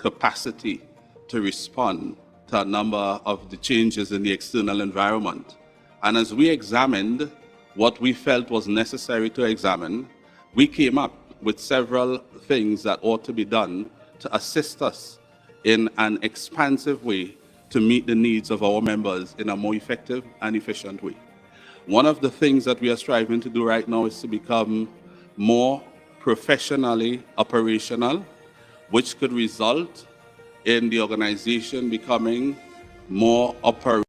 capacity to respond to a number of the changes in the external environment. And as we examined what we felt was necessary to examine, we came up with several things that ought to be done to assist us in an expansive way to meet the needs of our members in a more effective and efficient way. One of the things that we are striving to do right now is to become more professionally operational, which could result in the organization becoming more operational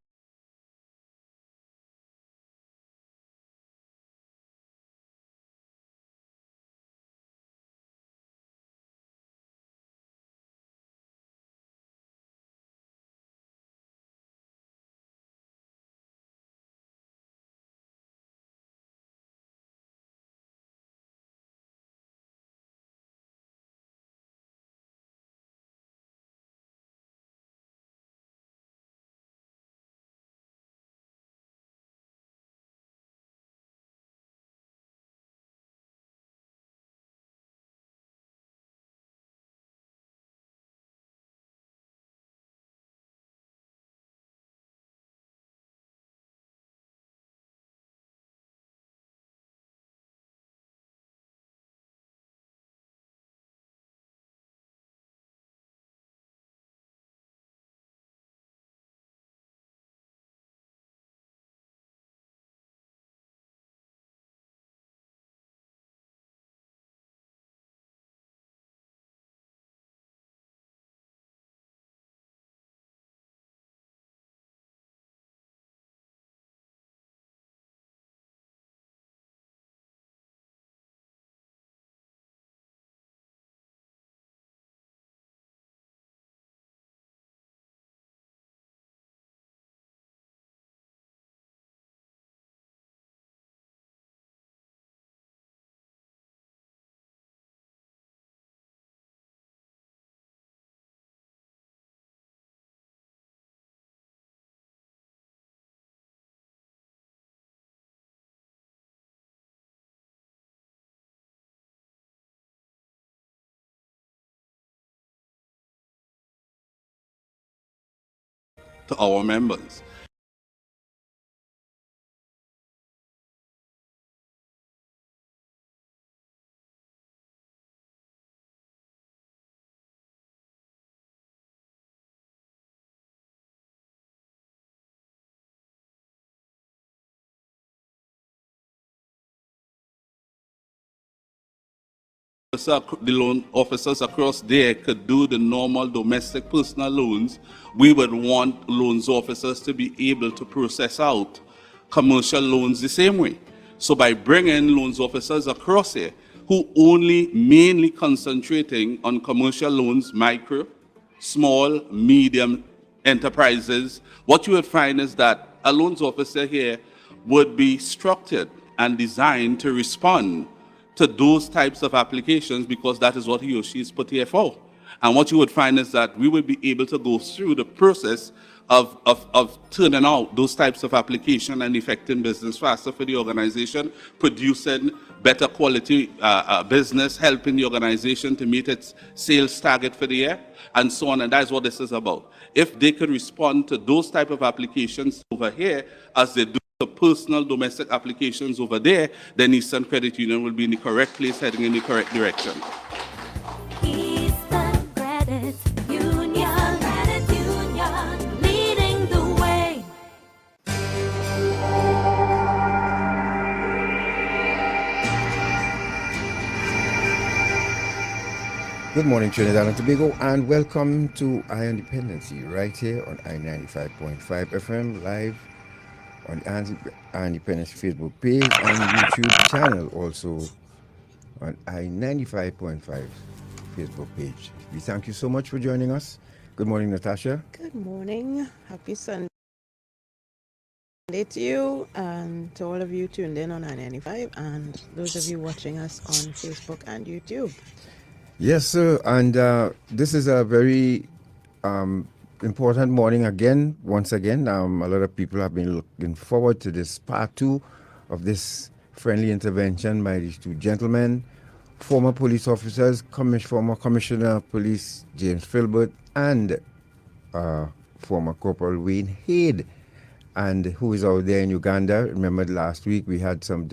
to our members. The loan officers across there could do the normal domestic personal loans, we would want loans officers to be able to process out commercial loans the same way. So by bringing loans officers across here who only mainly concentrating on commercial loans, micro, small, medium enterprises, what you would find is that a loans officer here would be structured and designed to respond to those types of applications because that is what he or she is put here for. And what you would find is that we would be able to go through the process of turning out those types of application and effecting business faster for the organization, producing better quality business, helping the organization to meet its sales target for the year, and so on. And that's what this is about. If they could respond to those type of applications over here as they do the personal domestic applications over there, then Eastern Credit Union will be in the correct place, heading in the correct direction. Eastern Credit Union, leading the way. Good morning, Trinidad and Tobago, and welcome to Dependency right here on I-95.5 FM, live on the Independence Facebook page and YouTube channel, also on I-95.5 Facebook page. We thank you so much for joining us. Good morning, Natasha. Good morning. Happy Sunday to you and to all of you tuned in on I-95 and those of you watching us on Facebook and YouTube. Yes, sir. And this is a very important morning again. Once again, a lot of people have been looking forward to this part 2 of this friendly intervention by these two gentlemen former police officers, former Commissioner of Police James Filbert, and former Corporal Wayne Haid, and who is out there in Uganda. Remember last week we had some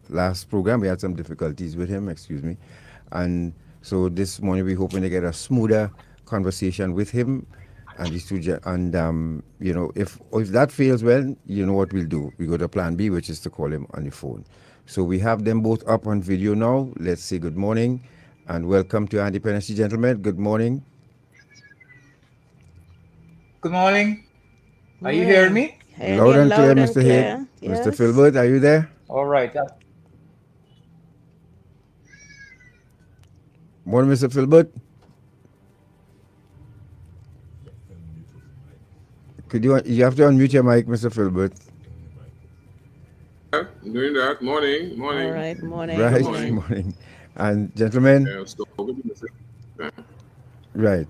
last program we had some difficulties with him, excuse me. And so this morning we're hoping to get a smoother conversation with him and these two, and if that fails, well, you know what we'll do. We go to plan B, which is to call him on the phone. So we have them both up on video now. Let's say good morning and welcome to Dependency, gentlemen. Good morning. Good morning. Are you hearing me? Loud and clear, Mr. Haid. Yes. Mr. Filbert, are you there? All right. Morning, Mr. Filbert. You have to unmute your mic, Mr. Filbert. I'm doing that. Morning. All right, morning. Right, morning. And gentlemen, right.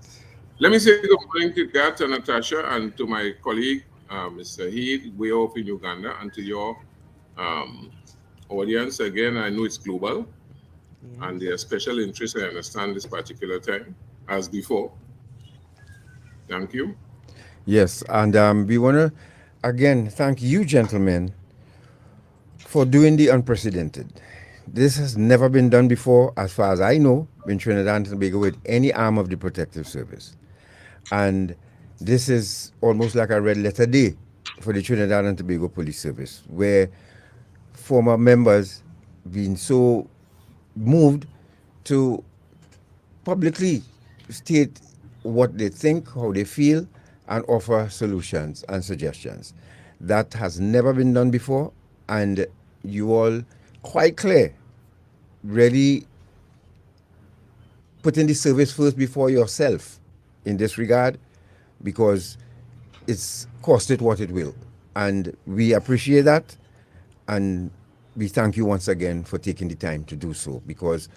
Let me say good morning to Kat and Natasha and to my colleague, Mr. Heed, way off in Uganda, and to your audience. Again, I know it's global, and their special interest, I understand this particular time, as before. Thank you. Yes, and we want to, again, thank you, gentlemen, for doing the unprecedented. This has never been done before, as far as I know, in Trinidad and Tobago with any arm of the protective service. And this is almost like a red letter day for the Trinidad and Tobago Police Service, where former members been so moved to publicly state what they think, how they feel, and offer solutions and suggestions. That has never been done before, and you all quite clear, really putting the service first before yourself in this regard, because it's cost it what it will. And we appreciate that, and we thank you once again for taking the time to do so, because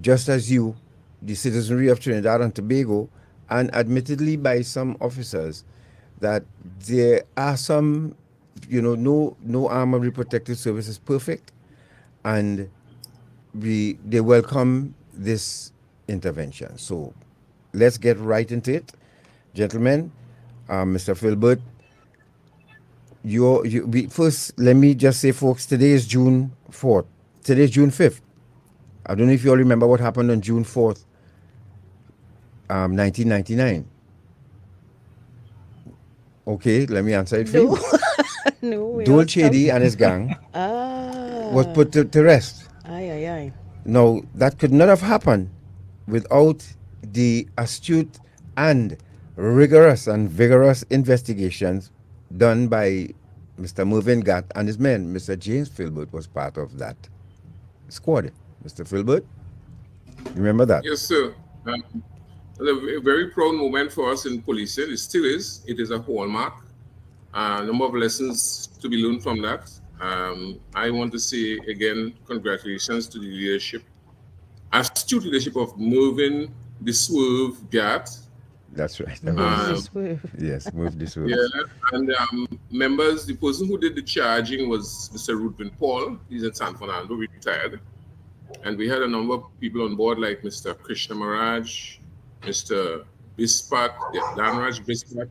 just as you, the citizenry of Trinidad and Tobago, and admittedly by some officers, that there are some, no arm of the protective service is perfect, and they welcome this intervention. So let's get right into it. Gentlemen, Mr. Filbert, first, let me just say, folks, today is June 4th. Today is June 5th. I don't know if you all remember what happened on June 4th, 1999. Okay, let me answer it for you. No, Dole Chedi and his gang was put to rest. Aye. Now, that could not have happened without the astute and rigorous and vigorous investigations done by Mr. Mervyn Gatt and his men. Mr. James Filbert was part of that squad. Mr. Filbert, you remember that? Yes, sir. A very proud moment for us in policing. It still is. It is a hallmark. A number of lessons to be learned from that. I want to say again, congratulations to the leadership, astute leadership of Mervyn the Swerve Gatt. That's right. Yes, move this way. Yeah, and members, the person who did the charging was Mr. Ruthven Paul. He's in San Fernando, retired. And we had a number of people on board like Mr. Krishna Maraj, Mr. Bispat, Danraj Bispat,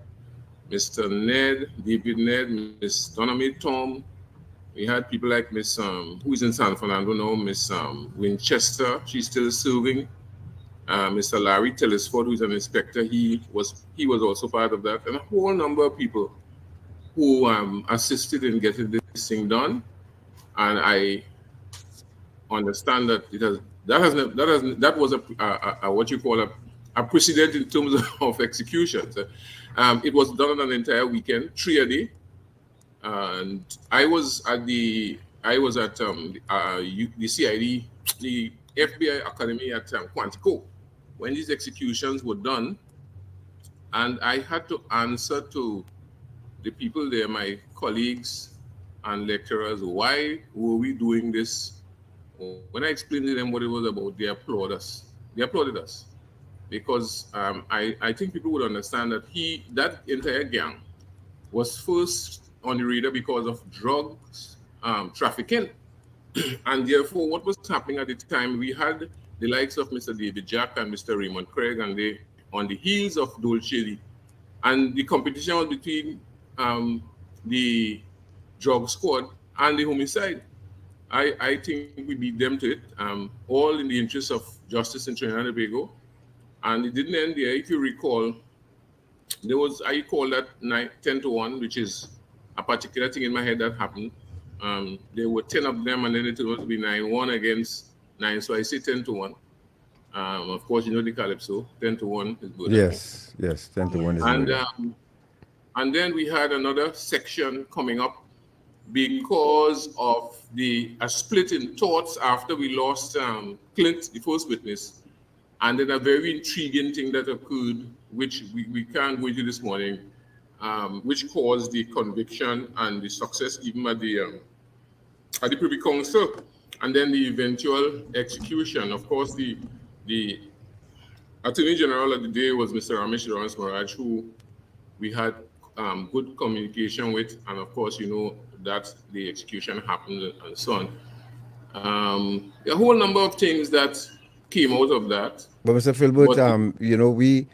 Mr. Ned, David Ned, Miss Donami Tom. We had people like Miss, who is in San Fernando now, Miss Winchester, she's still serving. Mr. Larry Telesford, who is an inspector, he was also part of that, and a whole number of people who assisted in getting this thing done. And I understand that that was a what you call a precedent in terms of executions. It was done on an entire weekend, 3 a day, and I was at the CID, the FBI Academy at Quantico when these executions were done, and I had to answer to the people there, my colleagues and lecturers, why were we doing this? When I explained to them what it was about, they applauded us. Because I think people would understand that that entire gang was first on the radar because of drugs trafficking. And therefore, what was happening at the time, we had the likes of Mr. David Jack and Mr. Raymond Craig, and they on the heels of Dolce. And the competition was between the drug squad and the homicide. I think we beat them to it, all in the interest of justice in Trinidad and Tobago. And it didn't end there. If you recall, there was, I call that 10-1, which is a particular thing in my head that happened. There were 10 of them, and then it was to be 9-1 against 9. So I say 10-1. Of course, you know the Calypso, 10-1 is good. Yes, 10-1 is good. And then we had another section coming up because of a split in thoughts after we lost Clint, the first witness. And then a very intriguing thing that occurred, which we can't go into this morning, which caused the conviction and the success even at the Privy Council, and then the eventual execution. Of course, the Attorney General of the day was Mr. Ramesh Lawrence Maraj, who we had good communication with, and of course, you know that the execution happened and so on. A whole number of things that came out of that. But Mr. Philbert, you know, we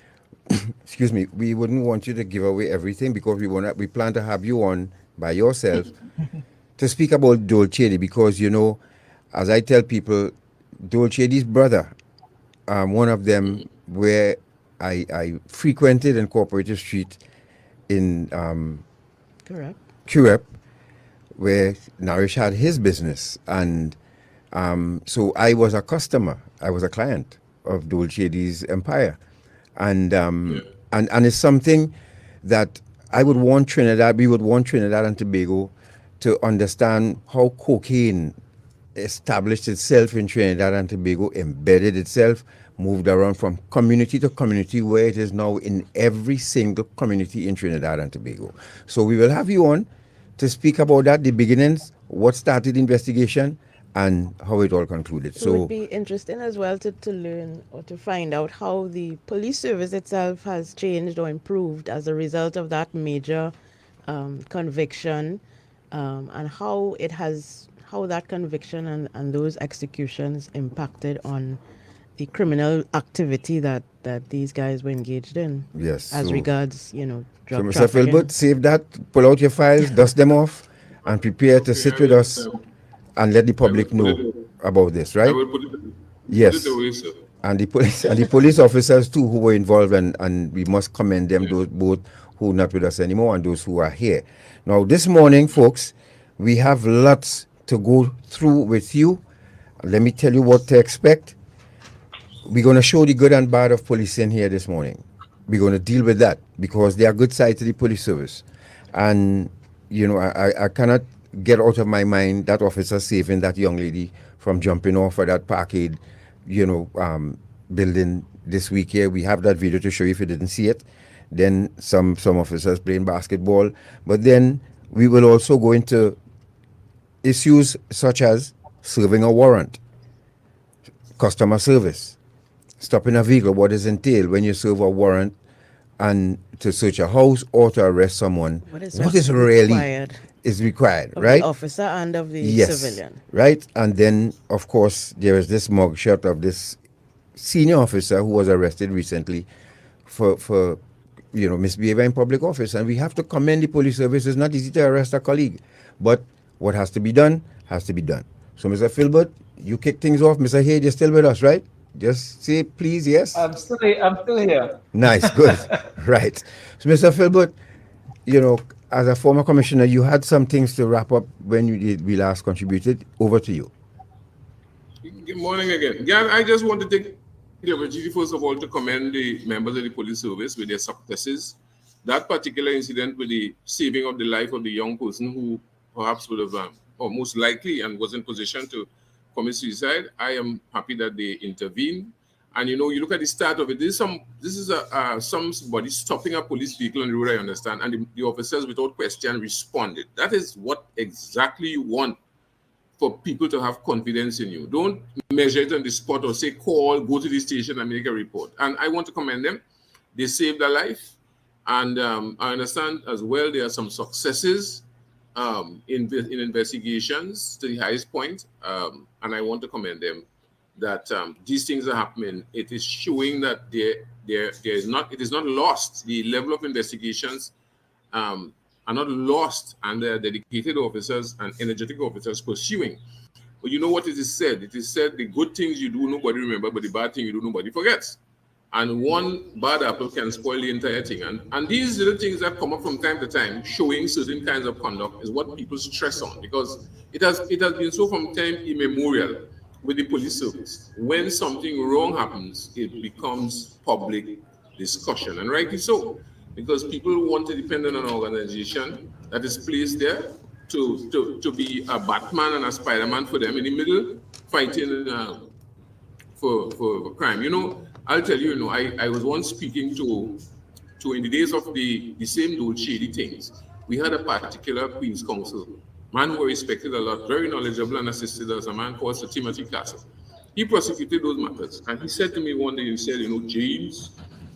excuse me, we wouldn't want you to give away everything because we plan to have you on by yourself to speak about Dolce, because, you know, as I tell people, Dolce's brother, one of them where I frequented in Cooperative Street in Curep, where Narish had his business, and so I was a customer, I was a client of Dolce's empire, and it's something that we would want Trinidad and Tobago to understand how cocaine established itself in Trinidad and Tobago, embedded itself, moved around from community to community, where it is now in every single community in Trinidad and Tobago. So we will have you on to speak about that, the beginnings, what started the investigation, and how it all concluded. So it would be interesting as well to learn or to find out how the police service itself has changed or improved as a result of that major conviction, and how that conviction and those executions impacted on the criminal activity that these guys were engaged in. Yes. As regards, you know, drug trafficking. So Mr. Philbert, save that, pull out your files, dust them off, and prepare to sit with us and let the public know about this, right? I will put it, yes. Put it away, sir. And the police officers too who were involved, and we must commend them, those both who are not with us anymore and those who are here. Now this morning, folks, we have lots to go through with you. Let me tell you what to expect. We're going to show the good and bad of policing here this morning. We're going to deal with that because there are good sides to the police service. And, you know, I cannot get out of my mind that officer saving that young lady from jumping off of that parkade, you know, building this week here. We have that video to show you if you didn't see it. Then some officers playing basketball. But then we will also go into issues such as serving a warrant, customer service, stopping a vehicle, what does it entail when you serve a warrant and to search a house or to arrest someone? What is really required, right? The officer and of the civilian. Right? And then, of course, there is this mugshot of this senior officer who was arrested recently for you know, misbehavior in public office. And we have to commend the police service. It's not easy to arrest a colleague, but what has to be done has to be done. So, Mr. Philbert, you kick things off. Mr. Hayes, you're still with us, right? Just say, please, yes? I'm still here. Nice, good. Right. So, Mr. Philbert, you know, as a former commissioner, you had some things to wrap up when we last contributed. Over to you. Good morning again. Yeah, I just want to take the opportunity, first of all, to commend the members of the police service with their successes. That particular incident with the saving of the life of the young person who perhaps would have, or most likely, and was in position to commit suicide. I am happy that they intervened. And you know, you look at the start of it. This is somebody stopping a police vehicle on the road, I understand, and the officers, without question, responded. That is what exactly you want for people to have confidence in you. Don't measure it on the spot or say, call, go to the station and make a report. And I want to commend them. They saved a life. And I understand as well there are some successes in investigations to the highest point, and I want to commend them that these things are happening. It is showing that it is not lost. The level of investigations are not lost, and there are dedicated officers and energetic officers pursuing. But you know what it is said? It is said the good things you do, nobody remember, but the bad thing you do, nobody forgets. And one bad apple can spoil the entire thing. And these little things that come up from time to time, showing certain kinds of conduct, is what people stress on, because it has been so from time immemorial with the police service. When something wrong happens, it becomes public discussion, and rightly so, because people want to depend on an organization that is placed there to be a Batman and a Spider-Man for them in the middle, fighting for crime. You know, I'll tell you, you know, I was once speaking to in the days of the same old shady things. We had a particular Queen's Counsel, man who respected a lot, very knowledgeable and assisted us, a man called Sir Timothy Castle. He prosecuted those matters, and he said to me one day, he said, you know, James,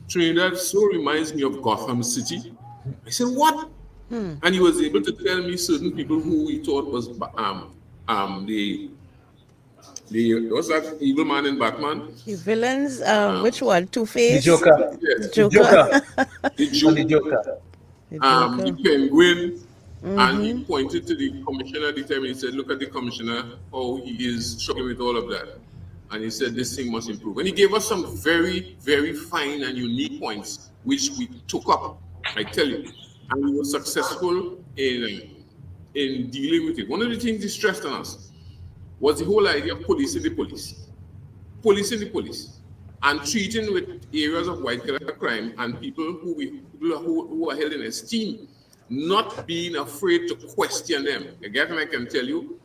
Trinidad so reminds me of Gotham City. I said, what? And he was able to tell me certain people who he thought was the what's that evil man in Batman? The villains, which one? Two-Face? The Joker. Yes. Joker. The Joker. The Joker. The The Joker. Penguin. And he pointed to the commissioner at the time and he said, look at the commissioner, how he is struggling with all of that. And he said, this thing must improve. And he gave us some very, very fine and unique points, which we took up, I tell you. And we were successful in dealing with it. One of the things he stressed on us was the whole idea of policing the police. Policing the police. And treating with areas of white-collar crime and people who are held in esteem, not being afraid to question them. Again, I can tell you,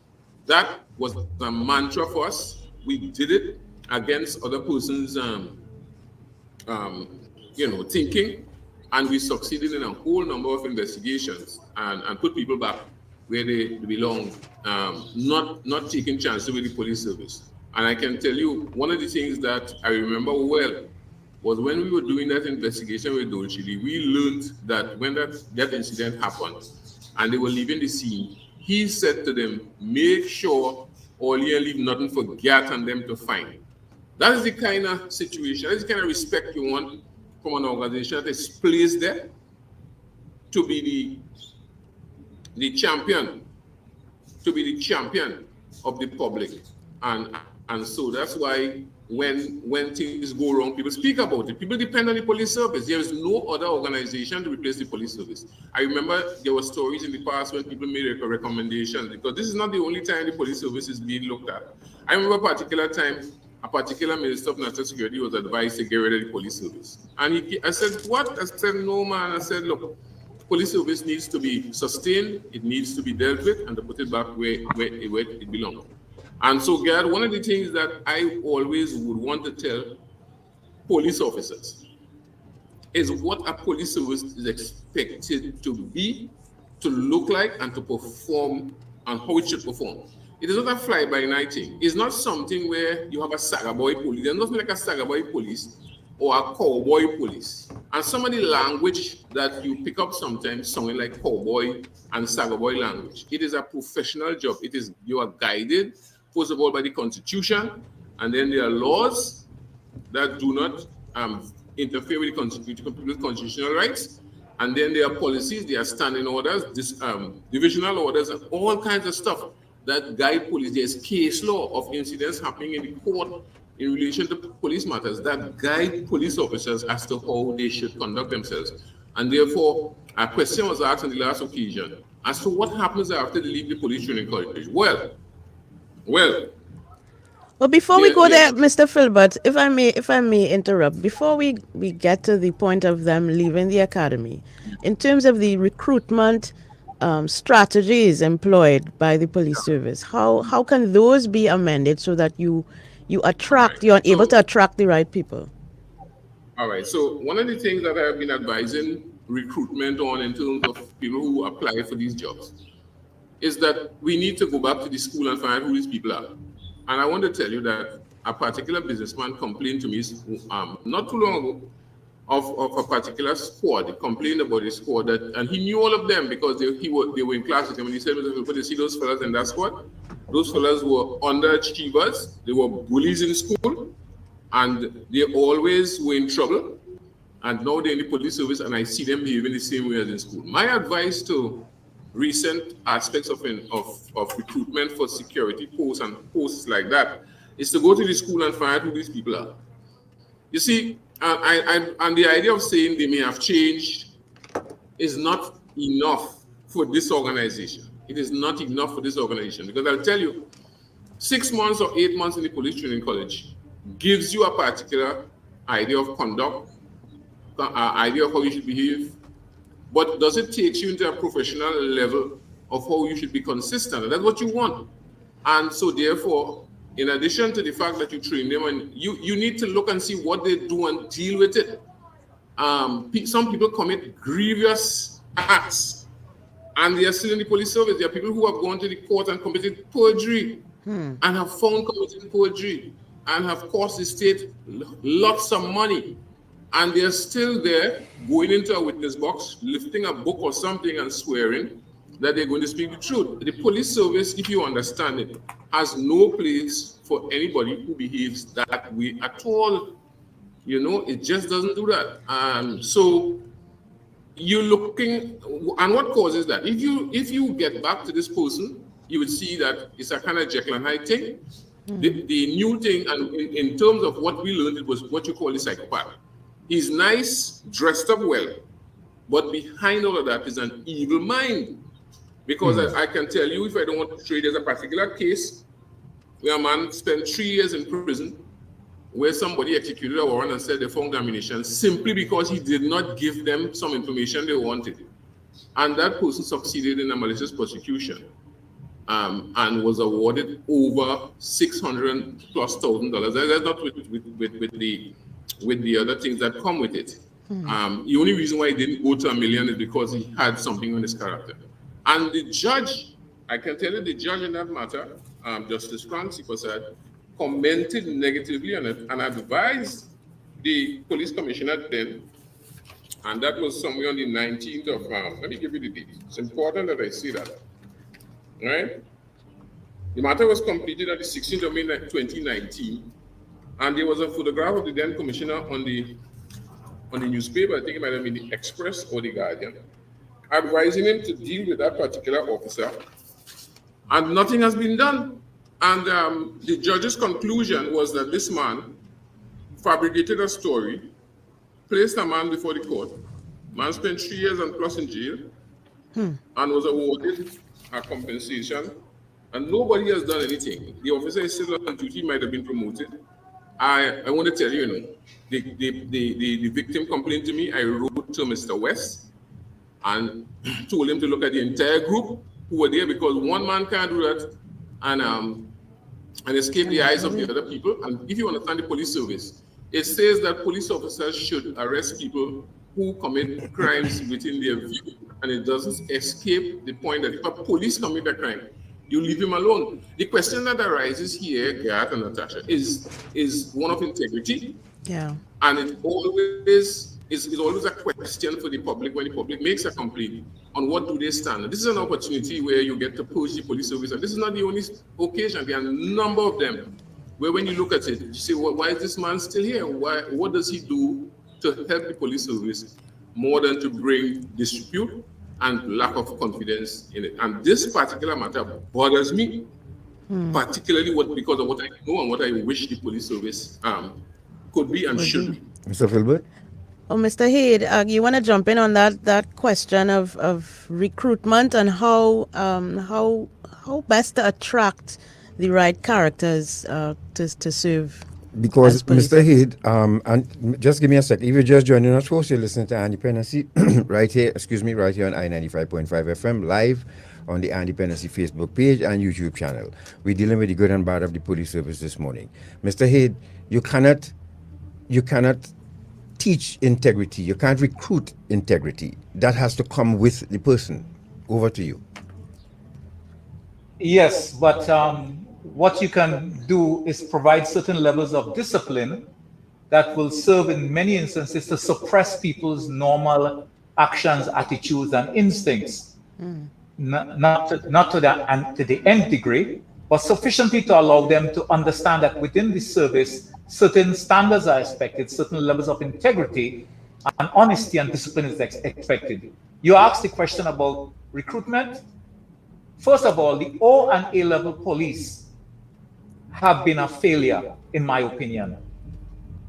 that was the mantra for us. We did it against other persons' thinking, and we succeeded in a whole number of investigations and put people back where they belong, not taking chances with the police service. And I can tell you, one of the things that I remember well was when we were doing that investigation with Dolchili, we learned that when that incident happened and they were leaving the scene, he said to them, make sure all you leave nothing for Gat and them to find. That is the kind of situation, that is the kind of respect you want from an organization that is placed there to be the champion, of the public. And so that's why when things go wrong, people speak about it. People depend on the police service. There is no other organization to replace the police service. I remember there were stories in the past when people made a recommendation, because this is not the only time the police service is being looked at. I remember a particular time, a particular minister of national security was advised to get rid of the police service. And I said, what? I said, no, man. I said, look, police service needs to be sustained, it needs to be dealt with, and to put it back where it belongs. And so, Gad, one of the things that I always would want to tell police officers is what a police service is expected to be, to look like, and to perform, and how it should perform. It is not a fly-by-night thing. It's not something where you have a Saga Boy police. There's nothing like a Saga Boy police or a cowboy police. And some of the language that you pick up sometimes sounding like cowboy and Saga Boy language. It is a professional job. You are guided, first of all, by the Constitution, and then there are laws that do not interfere with the constitutional rights, and then there are policies, there are standing orders, divisional orders, and all kinds of stuff that guide police. There's case law of incidents happening in the court in relation to police matters that guide police officers as to how they should conduct themselves. And therefore, a question was asked on the last occasion as to what happens after they leave the police training college. Well, before we go there, Mr. Filbert, if I may interrupt, before we get to the point of them leaving the academy, in terms of the recruitment strategies employed by the police service, how can those be amended so that you're able to attract the right people? All right. So one of the things that I have been advising recruitment on in terms of people who apply for these jobs is that we need to go back to the school and find out who these people are. And I want to tell you that a particular businessman complained to me not too long ago of a particular squad. He complained about his squad, and he knew all of them because they were in class with him. And he said, "But you see those fellas in that squad? Those fellas were underachievers. They were bullies in school, and they always were in trouble. And now they're in the police service, and I see them behaving the same way as in school." My advice to recent aspects of recruitment for security posts and posts like that is to go to the school and find out who these people are. You see, and the idea of saying they may have changed is not enough for this organization. It is not enough for this organization, because I'll tell you, 6 months or 8 months in the police training college gives you a particular idea of conduct, idea of how you should behave, but does it take you into a professional level of how you should be consistent? And that's what you want. And so therefore, in addition to the fact that you train them, and you need to look and see what they do and deal with it. Some people commit grievous acts and they are still in the police service. There are people who have gone to the court and committed perjury and have found committing perjury and have cost the state lots of money. And they're still there going into a witness box, lifting a book or something and swearing that they're going to speak the truth. The police service, if you understand it, has no place for anybody who behaves that way at all. You know, it just doesn't do that. So you're looking, and what causes that? If you get back to this person, you would see that it's a kind of Jekyll and Hyde thing. The new thing, and in terms of what we learned, it was what you call a psychopath. He's nice, dressed up well, but behind all of that is an evil mind. Because I can tell you, if I don't want to trade, there's a particular case where a man spent 3 years in prison, where somebody executed a warrant and said they found ammunition simply because he did not give them some information they wanted. And that person succeeded in a malicious prosecution and was awarded over $600,000+. That's not with the other things that come with it. The only reason why he didn't go to $1 million is because he had something on his character. And the judge, I can tell you, the judge in that matter, Justice Francis Prasad, commented negatively on it and advised the police commissioner then, and that was somewhere on the 19th of, let me give you the date. It's important that I say that, right? The matter was completed on the 16th of May 2019, and there was a photograph of the then commissioner on the newspaper, I think it might have been the Express or the Guardian, advising him to deal with that particular officer, and nothing has been done. And the judge's conclusion was that this man fabricated a story, placed a man before the court. Man spent 3 years and plus in jail and was awarded a compensation, and nobody has done anything. The officer is still on duty, might have been promoted. I want to tell you, the victim complained to me. I wrote to Mr. West and told him to look at the entire group who were there, because one man can't do that and escape the eyes of the other people. And if you understand the police service, it says that police officers should arrest people who commit crimes within their view, and it doesn't escape the point that if a police commit a crime, you leave him alone. The question that arises here, Garth and Natasha, is one of integrity. Yeah. And it always is always a question for the public when the public makes a complaint on what do they stand. This is an opportunity where you get to push the police service. And this is not the only occasion. There are a number of them where when you look at it, you say, well, why is this man still here? What does he do to help the police service more than to bring dispute and lack of confidence in it? And this particular matter bothers me, particularly because of what I know and what I wish the police service could be and should be. Mr. Filbert? Oh, Mr. Haid, you want to jump in on that question of recruitment and how best to attract the right characters to serve? Because Mr. Haid, and just give me a sec. If you're just joining us, folks, you're listening to Dependency right here on I-95.5 FM, live on the Dependency Facebook page and YouTube channel. We're dealing with the good and bad of the police service this morning. Mr. Haid, you cannot teach integrity. You can't recruit integrity. That has to come with the person. Over to you. Yes, but what you can do is provide certain levels of discipline that will serve in many instances to suppress people's normal actions, attitudes, and instincts. Not to the nth degree, but sufficiently to allow them to understand that within the service, certain standards are expected, certain levels of integrity and honesty and discipline is expected. You asked the question about recruitment. First of all, the O and A level police have been a failure, in my opinion.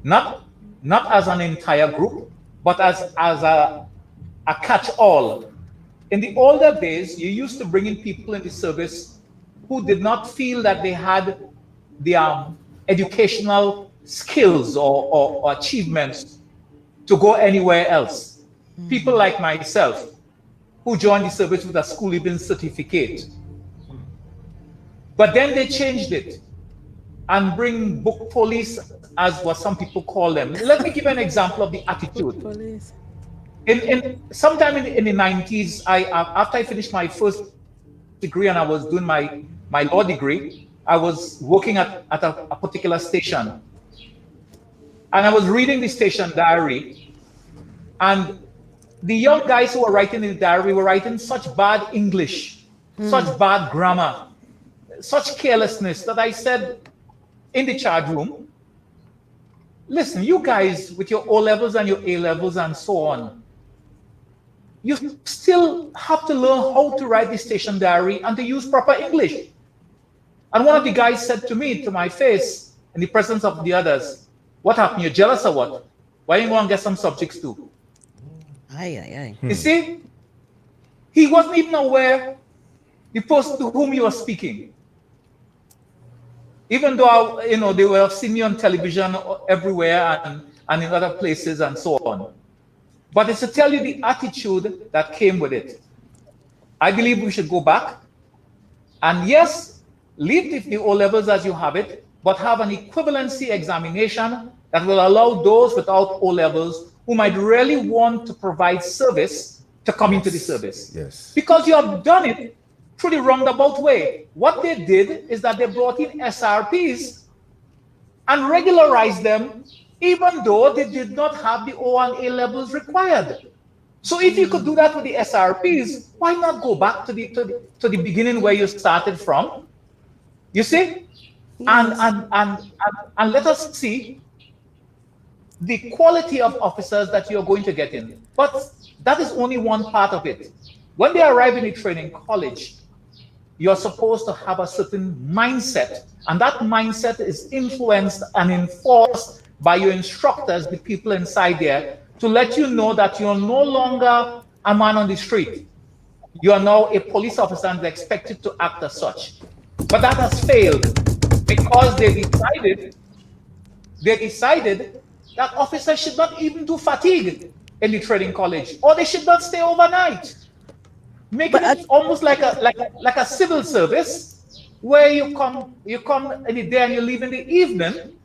Not as an entire group, but as a catch-all. In the older days, you used to bring in people in the service who did not feel that they had the educational skills or achievements to go anywhere else. People like myself, who joined the service with a school leaving certificate. But then they changed it and bring book police, as what some people call them. Let me give an example of the attitude. Sometime in the 90s, after I finished my first degree and I was doing my law degree, I was working at a particular station. And I was reading the station diary, and the young guys who were writing in the diary were writing such bad English, such bad grammar, such carelessness that I said in the charge room, listen, you guys with your O levels and your A levels and so on, you still have to learn how to write the station diary and to use proper English. And one of the guys said to me, to my face, in the presence of the others, what happened? You're jealous or what? Why don't you go and get some subjects too? You see, he wasn't even aware the person to whom he was speaking. Even though, they would have seen me on television everywhere and in other places and so on. But it's to tell you the attitude that came with it. I believe we should go back and yes, leave the O levels as you have it, but have an equivalency examination that will allow those without O levels who might really want to provide service to come into the service. Yes. Because you have done it through the roundabout way. What they did is that they brought in SRPs and regularized them, even though they did not have the O and A levels required. So if you could do that with the SRPs, why not go back to the beginning where you started from? You see? Yes. And let us see the quality of officers that you're going to get in. But that is only one part of it. When they arrive in the training college, you're supposed to have a certain mindset, and that mindset is influenced and enforced by your instructors, the people inside there, to let you know that you're no longer a man on the street. You are now a police officer and they're expected to act as such. But that has failed because they decided that officers should not even do fatigue in the training college, or they should not stay overnight. Making it almost like a civil service where you come in the day and you leave in the evening,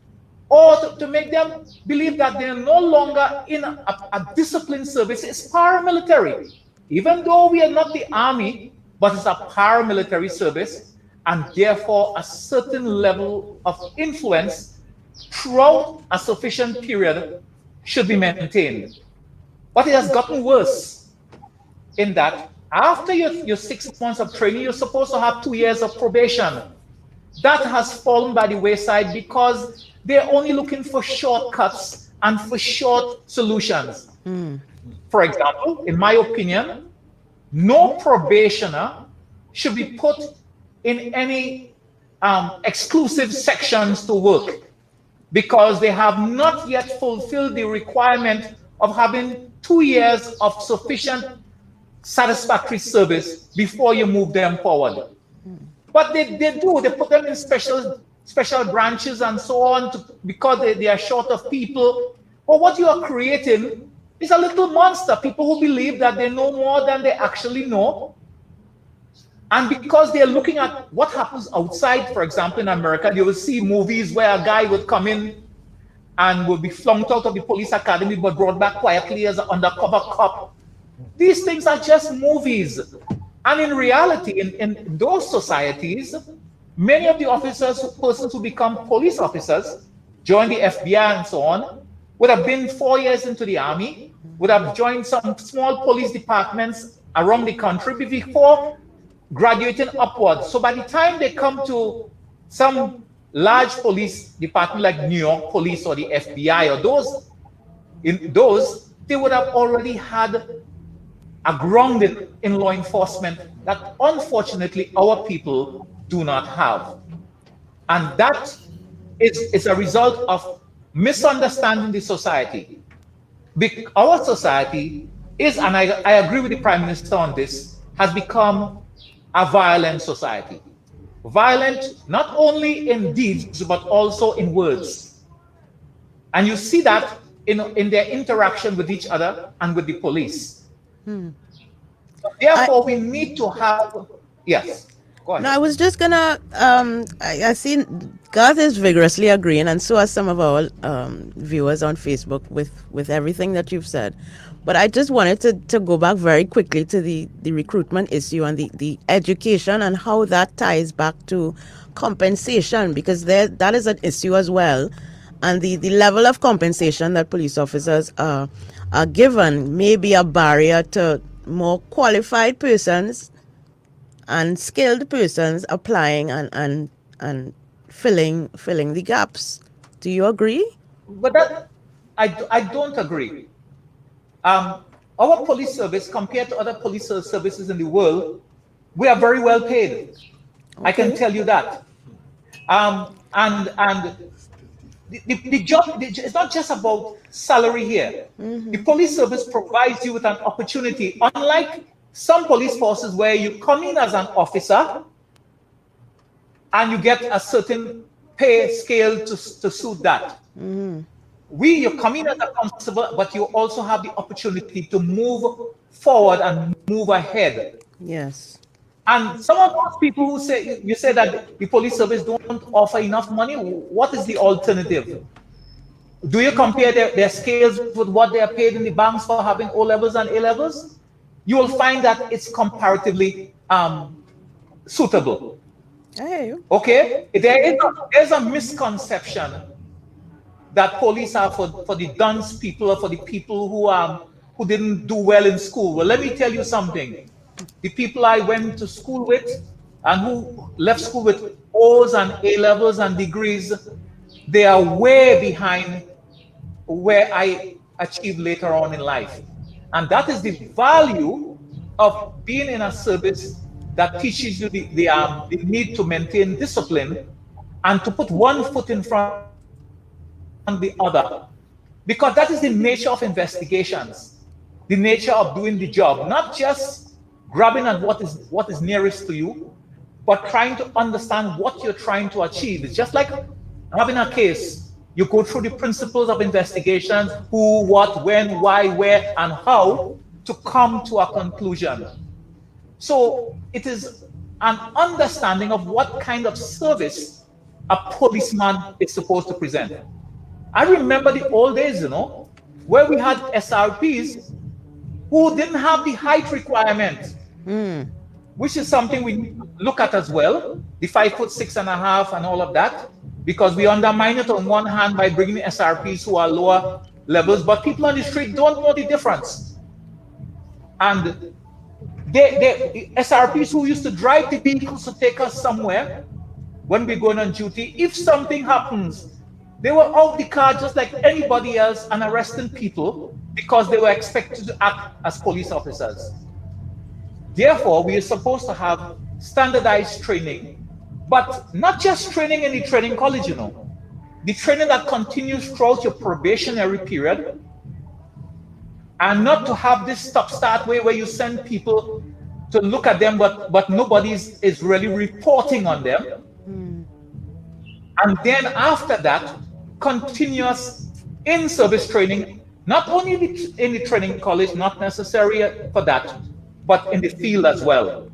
or to make them believe that they're no longer in a disciplined service. It's paramilitary. Even though we are not the army, but it's a paramilitary service, and therefore a certain level of influence throughout a sufficient period should be maintained. But it has gotten worse in that after your 6 months of training, you're supposed to have 2 years of probation. That has fallen by the wayside because they're only looking for shortcuts and for short solutions. For example, in my opinion, no probationer should be put in any exclusive sections to work, because they have not yet fulfilled the requirement of having 2 years of sufficient satisfactory service before you move them forward. But they put them in special branches and so on because they are short of people. But what you are creating is a little monster, people who believe that they know more than they actually know. And because they're looking at what happens outside, for example, in America, you will see movies where a guy would come in and will be flunked out of the police academy but brought back quietly as an undercover cop. These things are just movies. And in reality, in those societies, many of the persons who become police officers, join the FBI and so on, would have been 4 years into the army, would have joined some small police departments around the country before graduating upwards. So by the time they come to some large police department like New York Police or the FBI or those, they would have already had a grounding in law enforcement that unfortunately our people do not have. And that is a result of misunderstanding the society. Our society is, and I agree with the Prime Minister on this, has become a violent society. Violent not only in deeds, but also in words. And you see that in their interaction with each other and with the police. Therefore, we need to have, yes. Go ahead. No, I was just gonna. I see Garth is vigorously agreeing, and so are some of our viewers on Facebook with everything that you've said. But I just wanted to go back very quickly to the recruitment issue and the education and how that ties back to compensation, because that is an issue as well. And the level of compensation that police officers are given may be a barrier to more qualified persons and skilled persons applying and filling the gaps. Do you agree? But that I don't agree. Our police service, compared to other police services in the world, we are very well paid. I can tell you that. And the job, it's not just about salary here. The police service provides you with an opportunity, unlike some police forces where you come in as an officer and you get a certain pay scale to suit that. You come in as a constable, but you also have the opportunity to move forward and move ahead. Yes. And some of those people who say, you say that the police service don't offer enough money, what is the alternative? Do you compare their scales with what they are paid in the banks for having O levels and A levels? You will find that it's comparatively suitable. Hey. Okay? There's a misconception that police are for the dunce people or for the people who didn't do well in school. Well, let me tell you something. The people I went to school with and who left school with O's and A levels and degrees, they are way behind where I achieved later on in life. And that is the value of being in a service that teaches you the need to maintain discipline and to put one foot in front of the other. Because that is the nature of investigations, the nature of doing the job, not just grabbing at what is nearest to you, but trying to understand what you're trying to achieve. It's just like having a case. You go through the principles of investigations, who, what, when, why, where, and how, to come to a conclusion. So it is an understanding of what kind of service a policeman is supposed to present. I remember the old days, where we had SRPs who didn't have the height requirement, which is something we look at as well, the 5'6.5" and all of that, because we undermine it on one hand by bringing SRPs who are lower levels, but people on the street don't know the difference. And the SRPs who used to drive the vehicles to take us somewhere when we're going on duty, if something happens, they were out the car just like anybody else and arresting people because they were expected to act as police officers. Therefore, we are supposed to have standardized training, but not just training in the training college, the training that continues throughout your probationary period, and not to have this stop-start way where you send people to look at them, but nobody is really reporting on them. And then after that, continuous in-service training, not only in the training college, not necessary for that, but in the field as well.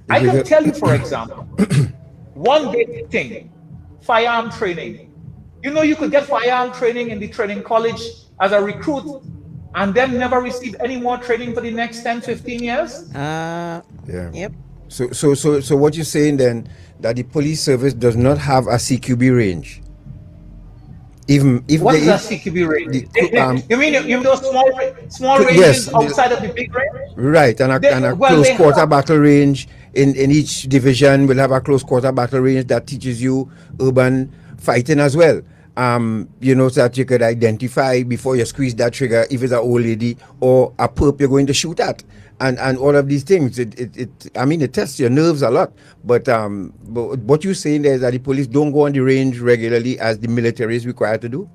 I can tell you, for example, one big thing, firearm training. You could get firearm training in the training college as a recruit and then never receive any more training for the next 10, 15 years. Yeah. Yep. So what you're saying then, that the police service does not have a CQB range? Even if What they is a CQB range? the, You mean those small yes, ranges outside of the big range? right, and a Well, close they quarter have. battle range in each division will have a close quarter battle range that teaches you urban fighting as well. So that you could identify before you squeeze that trigger if it's an old lady or a perp you're going to shoot at, and all of these things. It tests your nerves a lot. But what you're saying there is that the police don't go on the range regularly as the military is required to do.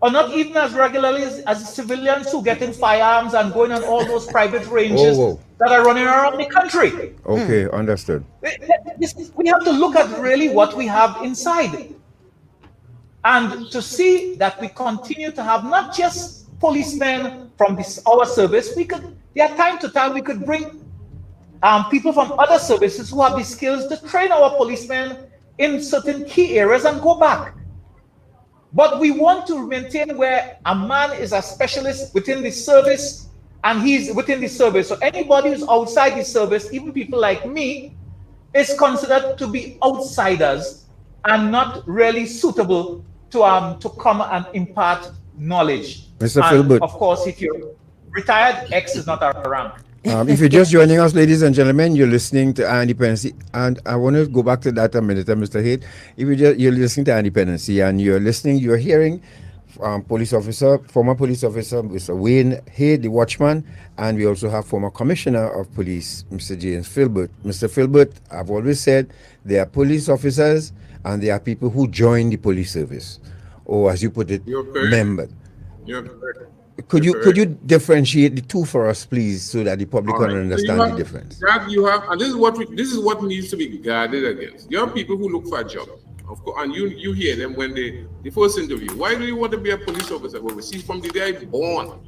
Or not even as regularly as civilians who get in firearms and going on all those private ranges Oh, that are running around the country. okay, understood. We have to look at really what we have inside and to see that we continue to have not just policemen from our service. There are time to time we could bring people from other services who have the skills to train our policemen in certain key areas and go back. But we want to maintain where a man is a specialist within the service and he's within the service. So anybody who's outside the service, even people like me, is considered to be outsiders and not really suitable to come and impart knowledge. Mr. And Philbert. of course, if you're retired, X is not a rank. If you're just joining us, ladies and gentlemen, you're listening to Independency, and I want to go back to that a minute, Mr. Haight. If you're listening to Independency and you're hearing former police officer, Mr. Wayne Haight, the watchman, and we also have former commissioner of police, Mr. James Philbert. Mr. Philbert, I've always said there are police officers and there are people who join the police service, or as you put it, member. You're correct. Could you differentiate the two for us, please, so that the public can understand the difference? That you have, and this is what needs to be guarded against. You have people who look for a job, of course, and you hear them when the first interview. Why do you want to be a police officer? Well, we see from the day I born,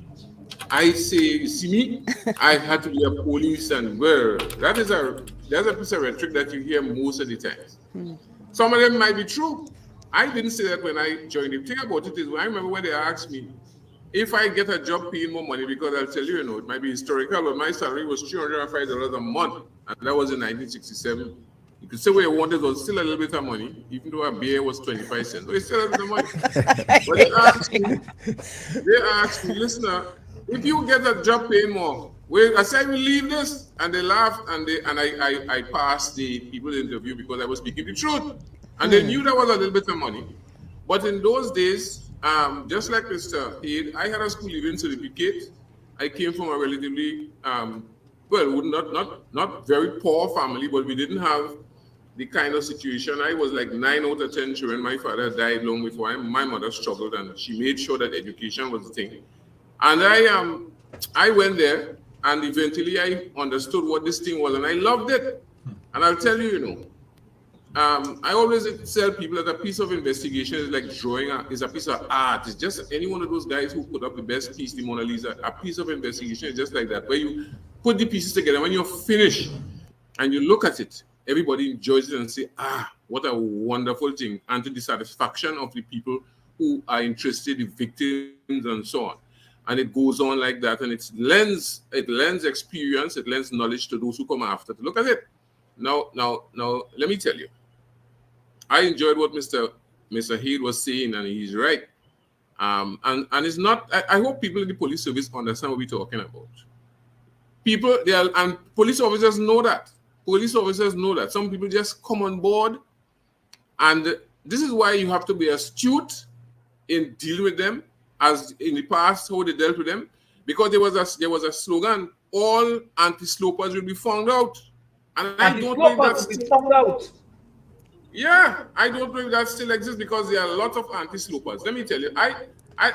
I say, you see me, I had to be a police, and well, there's a piece of rhetoric that you hear most of the time. Some of them might be true. I didn't say that when I joined. The thing about it is, I remember when they asked me if I get a job paying more money, because I'll tell you, it might be historical, but my salary was $305 a month, and that was in 1967. You could say what you wanted was still a little bit of money, even though a beer was 25 cents. But it's still a little bit of money. But they asked me, listener, if you get a job paying more, I said, I will leave this. And they laughed, and I passed the people in the interview because I was speaking the truth. And they knew that was a little bit of money. But in those days, just like Mr. Haight, I had a school leaving certificate. I came from a relatively, not very poor family, but we didn't have the kind of situation. I was like 9 out of 10 children. My father died long before my mother struggled, and she made sure that education was the thing. And I went there, and eventually I understood what this thing was, and I loved it. And I'll tell you, I always tell people that a piece of investigation is like drawing, is a piece of art. It's just any one of those guys who put up the best piece, the Mona Lisa. A piece of investigation is just like that, where you put the pieces together. When you're finished and you look at it, everybody enjoys it and say, what a wonderful thing. And to the satisfaction of the people who are interested, the victims and so on. And it goes on like that. And it lends experience, it lends knowledge to those who come after to look at it. Now, let me tell you. I enjoyed what Mr. Haight was saying, and he's right. And it's not, I hope people in the police service understand what we're talking about. And police officers know that. Police officers know that. Some people just come on board, and this is why you have to be astute in dealing with them, as in the past, how they dealt with them, because there was a slogan, all anti-slopers will be found out. And I don't know if that's found out. Yeah, I don't know if that still exists, because there are a lot of anti-slopers. Let me tell you, I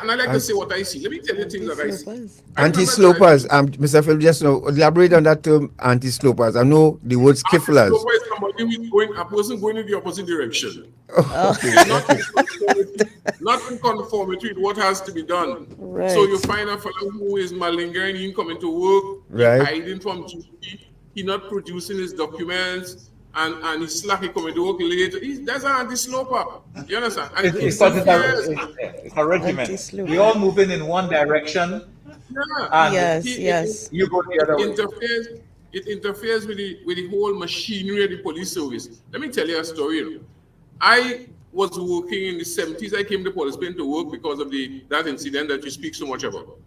like to say what I see. Let me tell you things that I see. Anti-slopers, Mr. Phil, just elaborate on that term, anti-slopers. I know the word skifflers. Anti-sloper is somebody a person going in the opposite direction. Not in conformity with what has to be done. Right. So you find a fellow who is malingering, he coming to work, right, hiding from duty, he not producing his documents, and he's slacky coming to work late. That's an anti-sloper. You understand? And it's a regiment. We all moving in one direction. Yeah. Yes. You go the other way. It interferes with the whole machinery of the police service. Let me tell you a story. was working in the 70s. I came to Port of Spain to work because of that incident that you speak so much about.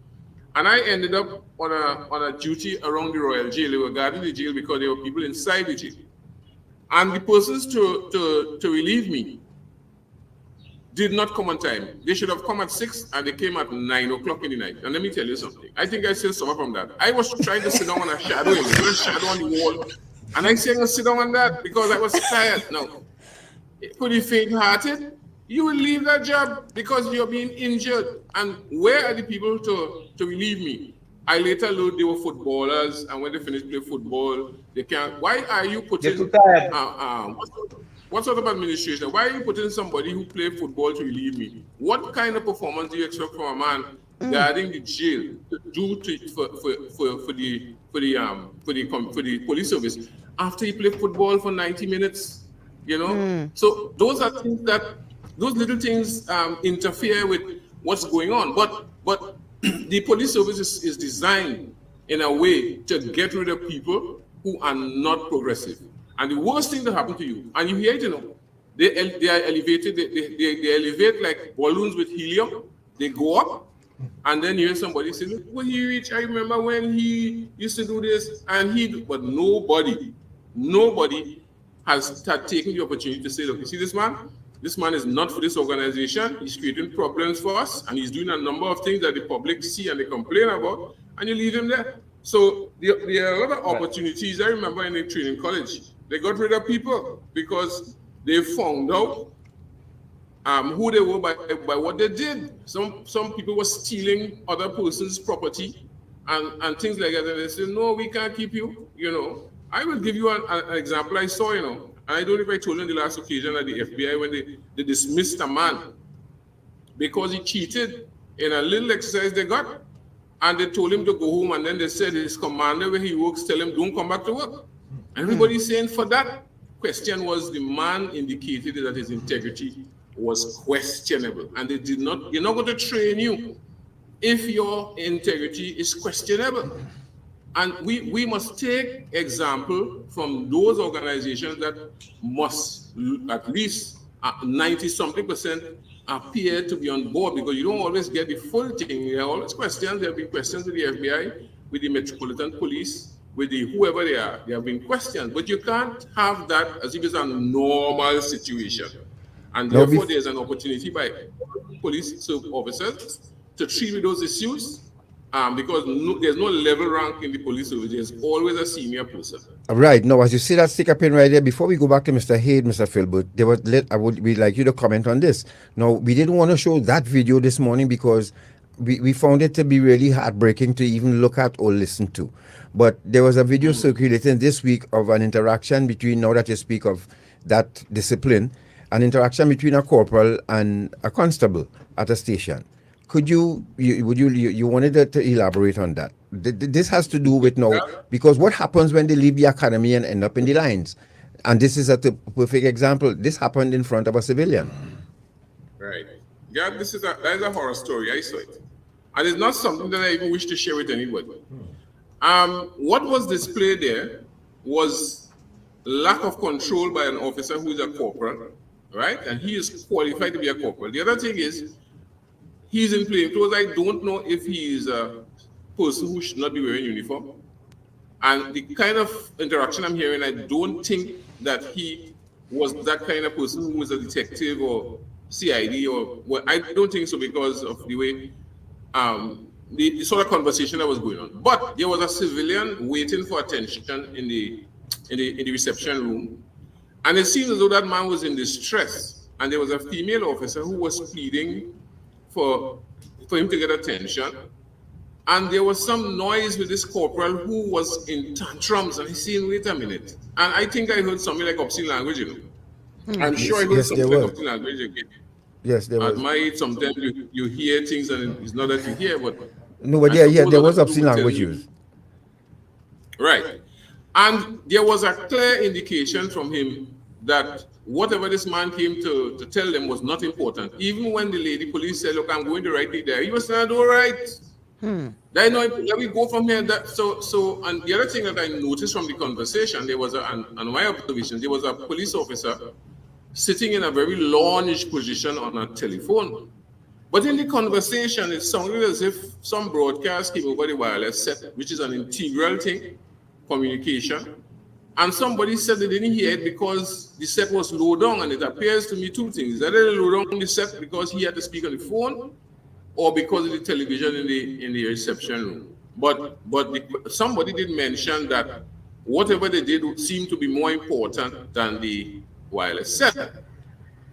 And I ended up on a duty around the Royal Jail. They were guarding the jail because there were people inside the jail. And the persons to relieve me did not come on time. They should have come at 6 and they came at 9 o'clock in the night. And let me tell you something. I think I still suffer from that. I was trying to sit down on a shadow, a shadow on the wall. And I said, I'm going to sit down on that because I was tired. No. Could you faint-hearted? You will leave that job because you're being injured. And where are the people to relieve me? I later learned they were footballers, and when they finish playing football, they can't. Why are you putting? What sort of administration? Why are you putting somebody who played football to relieve me? What kind of performance do you expect from a man guarding the jail to do for the police service after he played football for 90 minutes? You know, so those are things those little things interfere with what's going on. But the police service is designed in a way to get rid of people who are not progressive. And the worst thing that happened to you, and you hear it, you know, they are elevated, they elevate like balloons with helium. They go up, and then you hear somebody say, look what he reached. I remember when he used to do this, but nobody has taken the opportunity to say, look, you see this man? This man is not for this organization. He's creating problems for us, and he's doing a number of things that the public see and they complain about, and you leave him there. So there are a lot of opportunities. I remember in the training college, they got rid of people because they found out who they were by what they did. Some people were stealing other person's property and things like that. And they said, no, we can't keep you. You know, I will give you an example I saw, you know. I don't know if I told you on the last occasion at the FBI when they dismissed a man because he cheated in a little exercise they got, and they told him to go home, and then they said his commander where he works tell him don't come back to work. Everybody's saying for that question was the man indicated that his integrity was questionable, and they're not going to train you if your integrity is questionable. And we must take example from those organizations that must at least 90-something% appear to be on board, because you don't always get the full thing. There are always questions. There have been questions with the FBI, with the Metropolitan Police, with the whoever they are. There have been questions, but you can't have that as if it's a normal situation. And therefore, there's an opportunity by police officers to treat with those issues. Because there's no level rank in the police service. There's always a senior person. Right. Now, as you see that sticker pin right there, before we go back to Mr. Haid, Mr. Philbert, I would like you to comment on this. Now, we didn't want to show that video this morning because we found it to be really heartbreaking to even look at or listen to. But there was a video circulating this week of an interaction between, now that you speak of that discipline, an interaction between a corporal and a constable at a station. Could you wanted to elaborate on that? This has to do with now, because what happens when they leave the academy and end up in the lines? And this is a perfect example. This happened in front of a civilian. Right. Yeah, that is a horror story. I saw it. And it's not something that I even wish to share with anybody. What was displayed there was lack of control by an officer who is a corporal, right? And he is qualified to be a corporal. The other thing is, he's in plain clothes. I don't know if he is a person who should not be wearing uniform. And the kind of interaction I'm hearing, I don't think that he was that kind of person who was a detective or CID I don't think so, because of the way the sort of conversation that was going on. But there was a civilian waiting for attention in the reception room, and it seems as though that man was in distress, and there was a female officer who was pleading for him to get attention, and there was some noise with this corporal who was in tantrums, and he's saying, wait a minute. And I think I heard something like obscene language, you know. I'm sure I heard something like obscene language again. Yes, there was. At my age, sometimes you hear things and it's not that you hear, but no, but there was obscene language used. Right. And there was a clear indication from him that whatever this man came to tell them was not important. Even when the lady police said, look, I'm going to write it there, he was saying, all right. Let me go from here. So, and the other thing that I noticed from the conversation, there was on my observation, there was a police officer sitting in a very lounge position on a telephone. But in the conversation, it sounded as if some broadcast came over the wireless set, which is an integral thing, communication. And somebody said they didn't hear it because the set was low down, and it appears to me two things. Either they low down the set because he had to speak on the phone, or because of the television in the reception room. But somebody did mention that whatever they did seemed to be more important than the wireless set.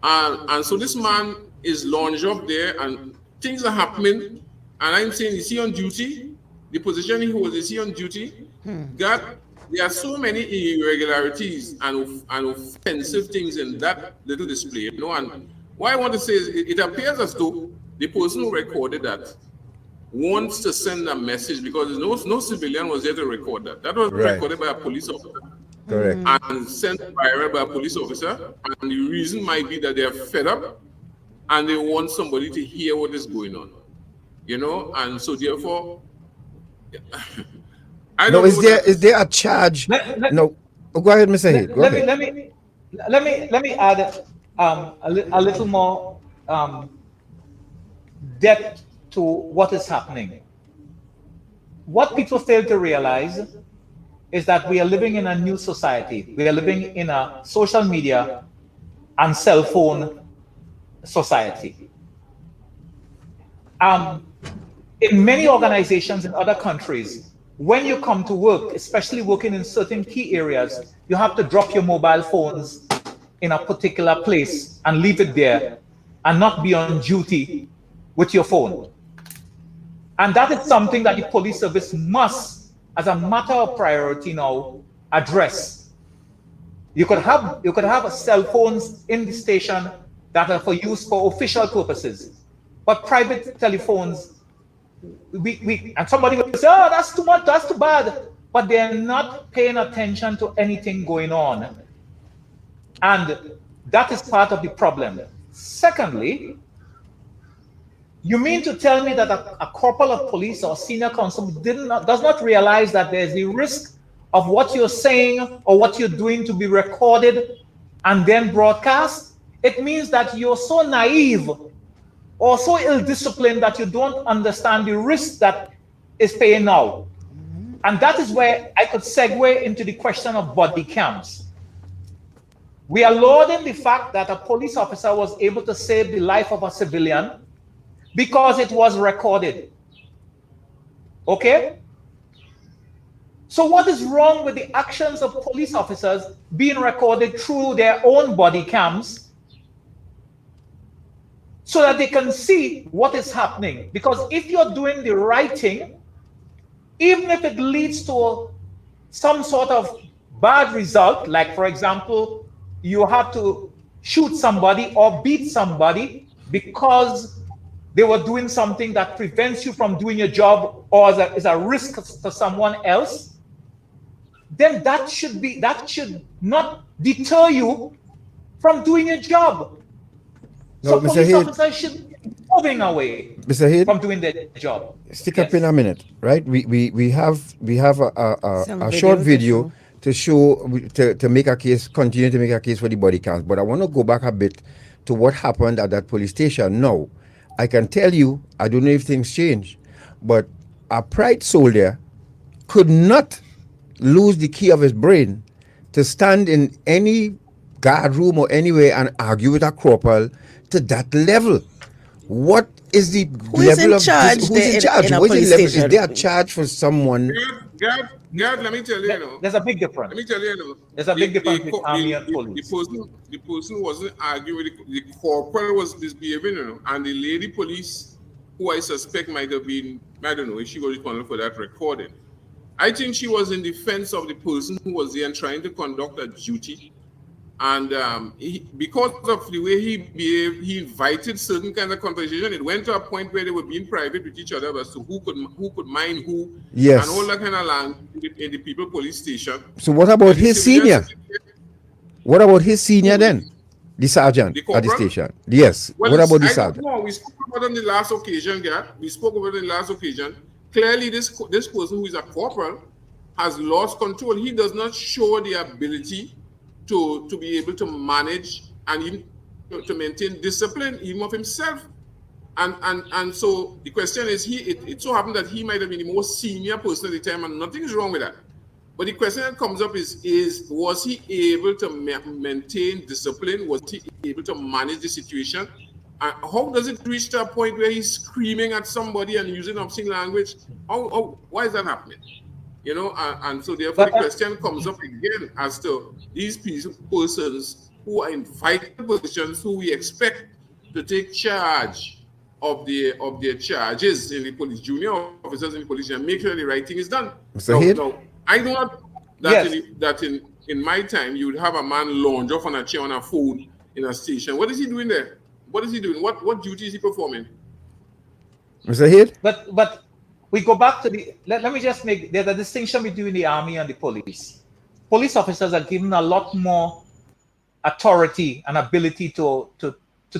And so this man is launched up there, and things are happening. And I'm saying, is he on duty? The position he holds, is he on duty? God, there are so many irregularities and offensive things in that little display. You know, and what I want to say is, it appears as though the person who recorded that wants to send a message, because no civilian was there to record that. That was recorded by a police officer. Correct. And sent viral by a police officer. And the reason might be that they are fed up and they want somebody to hear what is going on. You know, and so therefore, I don't know. Is there a charge? No. Oh, go ahead, Mr. Heath. Go ahead. Let me add a little more depth to what is happening. What people fail to realize is that we are living in a new society. We are living in a social media and cell phone society. In many organizations in other countries, when you come to work, especially working in certain key areas, you have to drop your mobile phones in a particular place and leave it there and not be on duty with your phone. And that is something that the police service must, as a matter of priority now, address. You could have cell phones in the station that are for use for official purposes, but private telephones, and somebody will say, oh, that's too much, that's too bad, but they're not paying attention to anything going on. And that is part of the problem. Secondly, you mean to tell me that a corporal of police or senior constable does not realize that there's the risk of what you're saying or what you're doing to be recorded and then broadcast? It means that you're so naive or so ill-disciplined that you don't understand the risk that is paying now. And that is where I could segue into the question of body cams. We are lauding the fact that a police officer was able to save the life of a civilian because it was recorded. Okay? So what is wrong with the actions of police officers being recorded through their own body cams so that they can see what is happening? Because if you're doing the right thing, even if it leads to some sort of bad result, like for example, you have to shoot somebody or beat somebody because they were doing something that prevents you from doing your job or is a risk to someone else, then that should not deter you from doing your job. No, so Mr. police Heath, officers should be moving away Mr. Heath, from doing their job. stick up in a minute, right? We have a short video to make a case, continue to make a case for the body cams. But I want to go back a bit to what happened at that police station. Now, I can tell you, I don't know if things change, but a pride soldier could not lose the key of his brain to stand in any guard room or anywhere and argue with a corporal to that level. What is the level of charge? Who's in charge? In a What is police the level? Is station? there a charge for someone? God, let me tell you, you know. There's a big difference. Let me tell you, you know. There's a big difference between army and police. The person wasn't arguing with the corporal was misbehaving, you know, and the lady police, who I suspect might have been, I don't know if she was responsible for that recording. I think she was in defense of the person who was there and trying to conduct a duty. And because of the way he behaved, he invited certain kind of conversation. It went to a point where they were being private with each other as to who could mind who, Yes. and all that kind of language in the people police station. So what about his senior? What about his senior then? The sergeant The at the corporal? station. Yes. Well, what about the I don't sergeant? know. We spoke about it on the last occasion, Gary. We spoke about it on the last occasion. Clearly, this person who is a corporal has lost control. He does not show the ability to be able to manage and he to maintain discipline even of himself. And so the question is, it so happened that he might have been the most senior person at the time, and nothing is wrong with that. But the question that comes up is was he able to maintain discipline? Was he able to manage the situation? And how does it reach to a point where he's screaming at somebody and using obscene language? Why is that happening? You know, and so therefore the question comes up again as to these persons who are in vital positions, who we expect to take charge of their charges in the police, junior officers in the police, and make sure the right thing is done. Now, I do not that in my time you would have a man lounge off on a chair on a phone in a station. What is he doing there? What is he doing? What duty is he performing? Mr. Head? But we go back to let me just make, there's a distinction between the army and the police. Police officers are given a lot more authority and ability to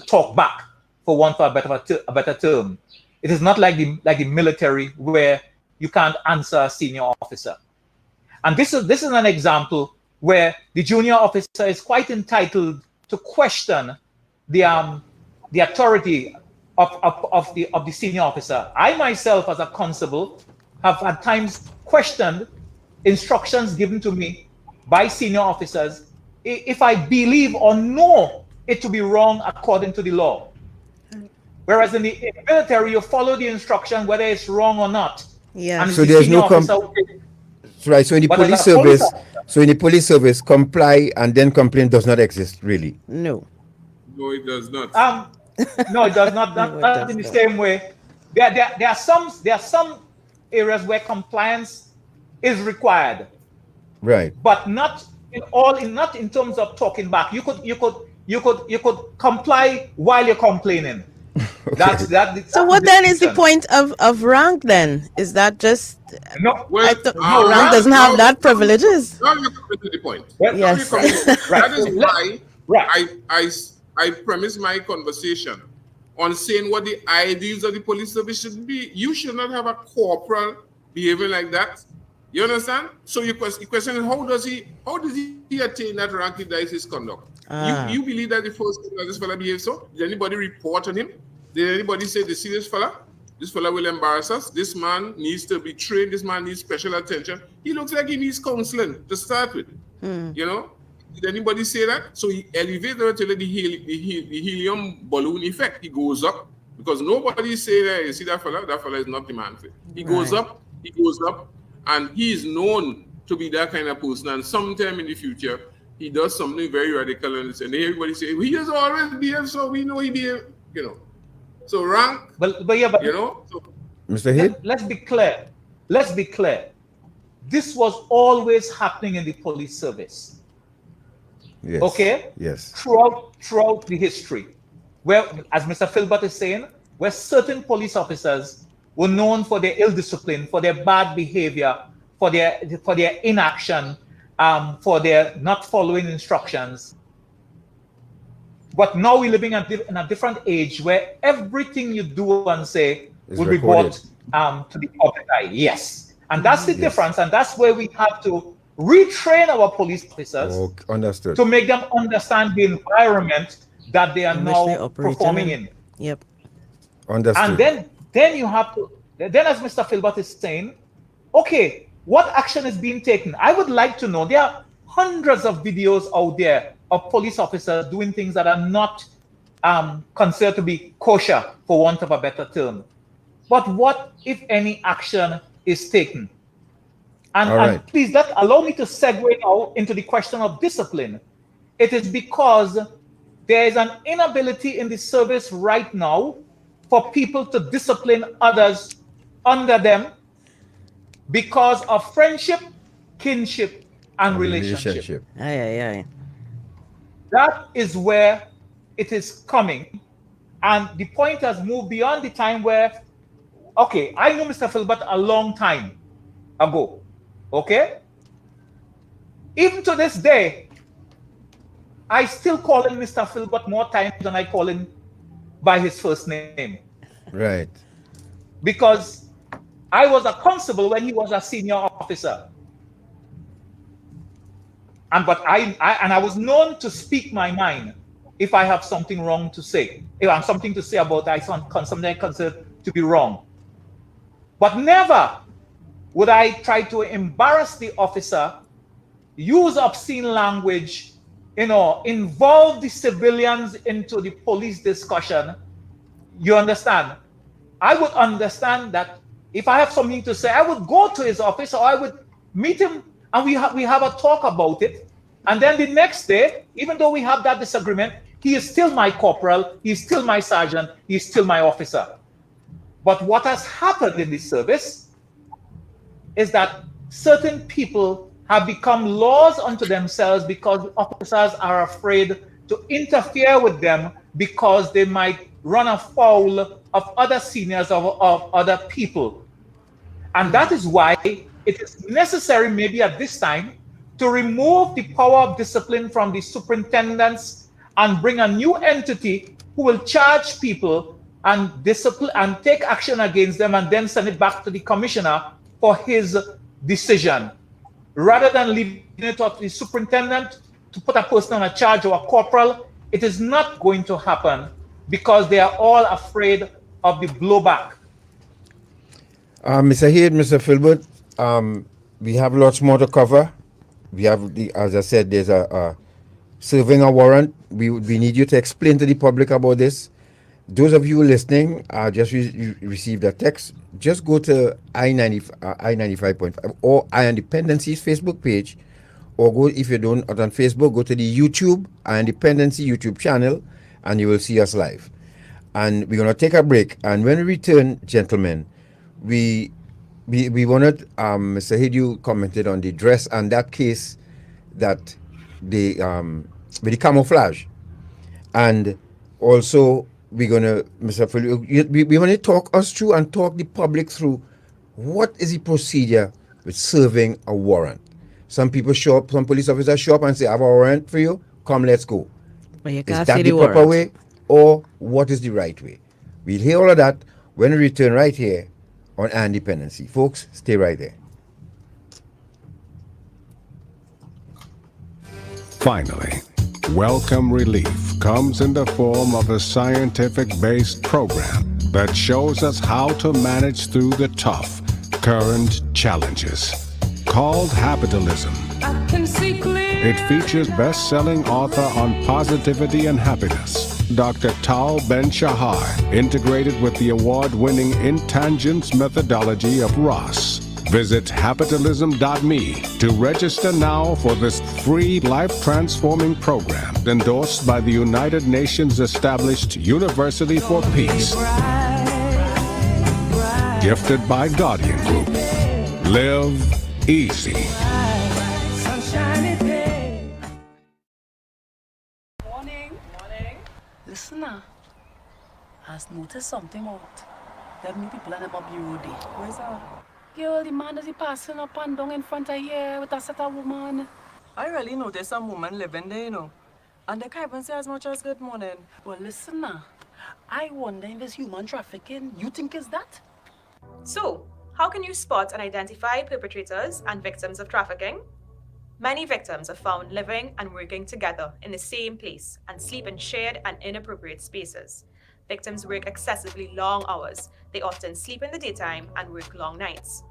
talk back, for want of a better term. It is not like the military where you can't answer a senior officer. And this is an example where the junior officer is quite entitled to question the authority of the senior officer. I myself, as a constable, have at times questioned instructions given to me by senior officers if I believe or know it to be wrong according to the law. Whereas in the military, you follow the instruction whether it's wrong or not. Yeah. And So there's no right. So in the police service, comply and then complain does not exist, really. No. No, it does not. No, it does not. No, it Not does in the not. same way. There are some areas where compliance is required, Right. but not in terms of talking back. You could comply while you're complaining. Okay. So what then is the point of rank then? Is that just No, Well, rank doesn't have that privileges? Now you're coming to the point. Yes. Right. That is why Right. I premise my conversation on saying what the ideals of the police service should be. You should not have a corporal behaving like that. You understand? So your question is, how does he attain that rank if that is his conduct? You believe that the first thing that this fella behaves so? Did anybody report on him? Did anybody say, they see this fella will embarrass us? This man needs to be trained. This man needs special attention. He looks like he needs counseling to start with. You know? Did anybody say that? So he elevates her to the helium balloon effect. He goes up because nobody say that. You see that fella is not the man fit. He goes up, and he is known to be that kind of person. And sometime in the future, he does something very radical, and everybody say, he has always behaved, so we know he behaved. You know. So rank, but you know. So, Mr. Head? let's be clear. This was always happening in the police service. Yes. Okay? Yes. Throughout the history, where, as Mr. Philbert is saying, where certain police officers were known for their ill discipline, for their bad behavior, for their inaction, for their not following instructions. But now we're living in a different age where everything you do and say will be brought to the public eye. Yes. And that's the difference. And that's where we have to retrain our police officers understood. to make them understand the environment that they are now performing in. Yep. Understood. And then you have to, then as Mr. Philbert is saying, okay, what action is being taken? I would like to know, there are hundreds of videos out there of police officers doing things that are not considered to be kosher, for want of a better term. But what, if any, action is taken? And please, allow me to segue now into the question of discipline. It is because there is an inability in the service right now for people to discipline others under them because of friendship, kinship, and relationship. Aye. That is where it is coming. And the point has moved beyond the time where, okay, I knew Mr. Philbert a long time ago. Okay? Even to this day, I still call him Mr. Philbert more times than I call him by his first name. Right. Because I was a constable when he was a senior officer. But I was known to speak my mind. if I have something wrong to say, if I have something to say about something I consider to be wrong. But never would I try to embarrass the officer, use obscene language, involve the civilians into the police discussion. You understand? I would understand that if I have something to say, I would go to his office or I would meet him and we have a talk about it. And then the next day, even though we have that disagreement, he is still my corporal, he is still my sergeant, he is still my officer. But what has happened in this service is that certain people have become laws unto themselves because officers are afraid to interfere with them because they might run afoul of other seniors, of other people. And that is why it is necessary maybe at this time to remove the power of discipline from the superintendents and bring a new entity who will charge people and discipline and take action against them and then send it back to the commissioner for his decision. Rather than leaving it up to the superintendent to put a person on a charge or a corporal, it is not going to happen because they are all afraid of the blowback. Mr. Head, Mr. Filbert, we have lots more to cover. We have, as I said, there's a serving a warrant. We need you to explain to the public about this. Those of you listening, just received a text. Just go to I95.5 or Iron Dependency's Facebook page, or go, if you don't on Facebook, go to the YouTube Iron Dependency YouTube channel, and you will see us live. And we're gonna take a break. And when we return, gentlemen, we wanted Mr. Hidu commented on the dress and that case that the with the camouflage, and also we're gonna, Mr. Phil, we want to talk us through and talk the public through what is the procedure with serving a warrant. Some people show up, some police officers show up and say, "I have a warrant for you. Come, let's go." But you Is can't that say the the proper warrant. way, or what is the right way? We'll hear all of that when we return right here on Independency. Folks, stay right there. Finally, Welcome Relief comes in the form of a scientific-based program that shows us how to manage through the tough, current challenges. Called Habitalism. It features best-selling author on positivity and happiness, Dr. Tal Ben-Shahar, integrated with the award-winning Intangence methodology of Ross. Visit habitalism.me to register now for this free life-transforming program endorsed by the United Nations established University for Peace. Gifted by Guardian Group. Live easy. Listen now, I has noticed something out. Them new people are them up bureau day. Where's that? Girl, the man that he passing up and down in front of here with a set of woman. I really noticed some woman living there, And they can't even say as much as good morning. Well, listen now, I wonder if it's human trafficking. You think it's that? So, how can you spot and identify perpetrators and victims of trafficking? Many victims are found living and working together in the same place and sleep in shared and inappropriate spaces. Victims work excessively long hours. They often sleep in the daytime and work long nights.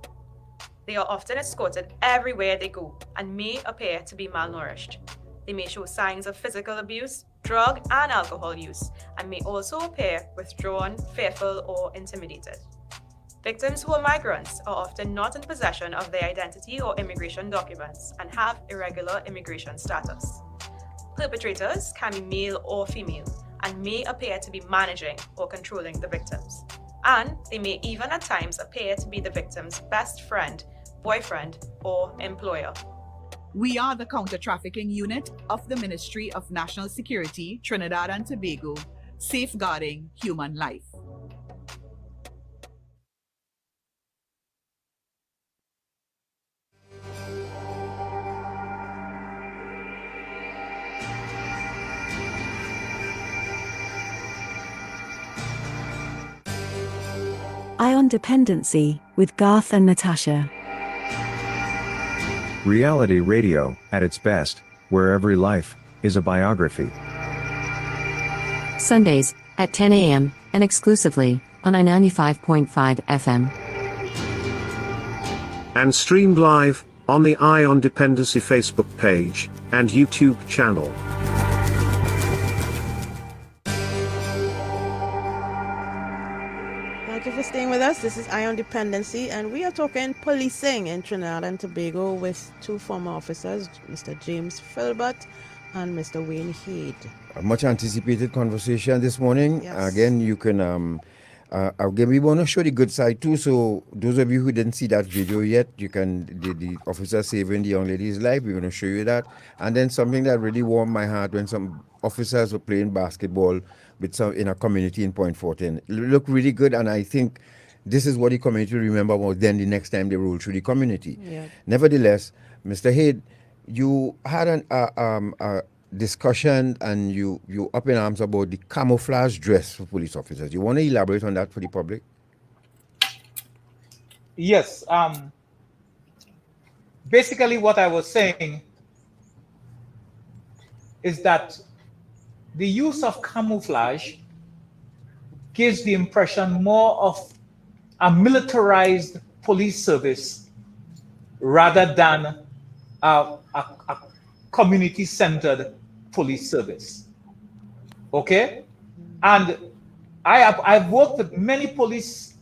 They are often escorted everywhere they go and may appear to be malnourished. They may show signs of physical abuse, drug and alcohol use, and may also appear withdrawn, fearful, or intimidated. Victims who are migrants are often not in possession of their identity or immigration documents and have irregular immigration status. Perpetrators can be male or female and may appear to be managing or controlling the victims. And they may even at times appear to be the victim's best friend, boyfriend, or employer. We are the Counter-Trafficking Unit of the Ministry of National Security, Trinidad and Tobago, safeguarding human life. Ion Dependency with Garth and Natasha. Reality radio, at its best, where every life is a biography. Sundays at 10 a.m. and exclusively on I-95.5 FM. And streamed live on the Ion Dependency Facebook page and YouTube channel. Thank you for staying with us. This is Ion Dependency, and we are talking policing in Trinidad and Tobago with two former officers, Mr. James Filbert and Mr. Wayne Head. A much anticipated conversation this morning. Yes. Again, you can, again, we want to show the good side too. So those of you who didn't see that video yet, you can, the officer saving the young lady's life, we're going to show you that. And then something that really warmed my heart when some officers were playing basketball with some in a community in Point Fortin. It looked really good, and I think this is what the community remember about then the next time they roll through the community. Yeah. Nevertheless, Mr. Head, you had a discussion and you up in arms about the camouflage dress for police officers. You want to elaborate on that for the public? Yes. Basically, what I was saying is that the use of camouflage gives the impression more of a militarized police service rather than a community-centered police service. Okay? And I've worked with many police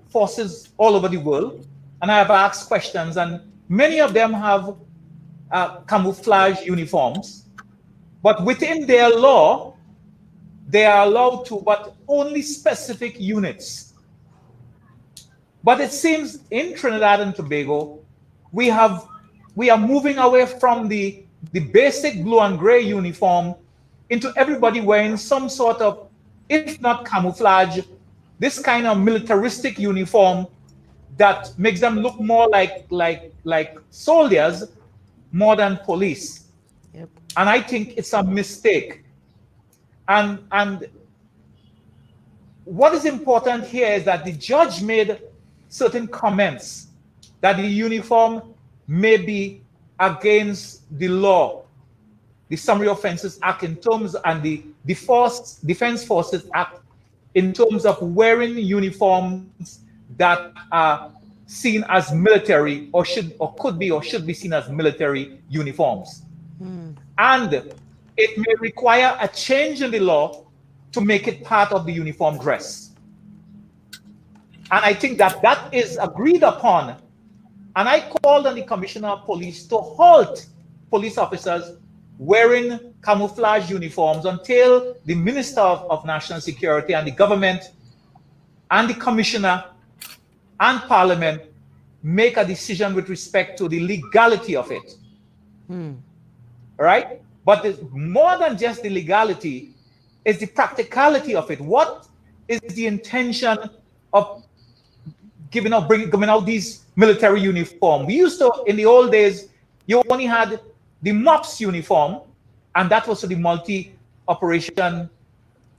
forces all over the world, and I have asked questions, and many of them have camouflage uniforms. But within their law, they are allowed to, but only specific units. But it seems in Trinidad and Tobago, we are moving away from the basic blue and gray uniform into everybody wearing some sort of, if not camouflage, this kind of militaristic uniform that makes them look more like soldiers more than police. Yep. And I think it's a mistake. And what is important here is that the judge made certain comments that the uniform may be against the law, the Summary Offences Act in terms, and the Defense Forces Act in terms of wearing uniforms that are seen as military or could be seen as military uniforms. And it may require a change in the law to make it part of the uniform dress. And I think that is agreed upon. And I called on the Commissioner of Police to halt police officers wearing camouflage uniforms until the Minister of National Security and the government and the Commissioner and Parliament make a decision with respect to the legality of it. Right? But there's more than just the legality, is the practicality of it. What is the intention of giving out these military uniform? We used to, in the old days, you only had the MOPS uniform, and that was for the multi-operation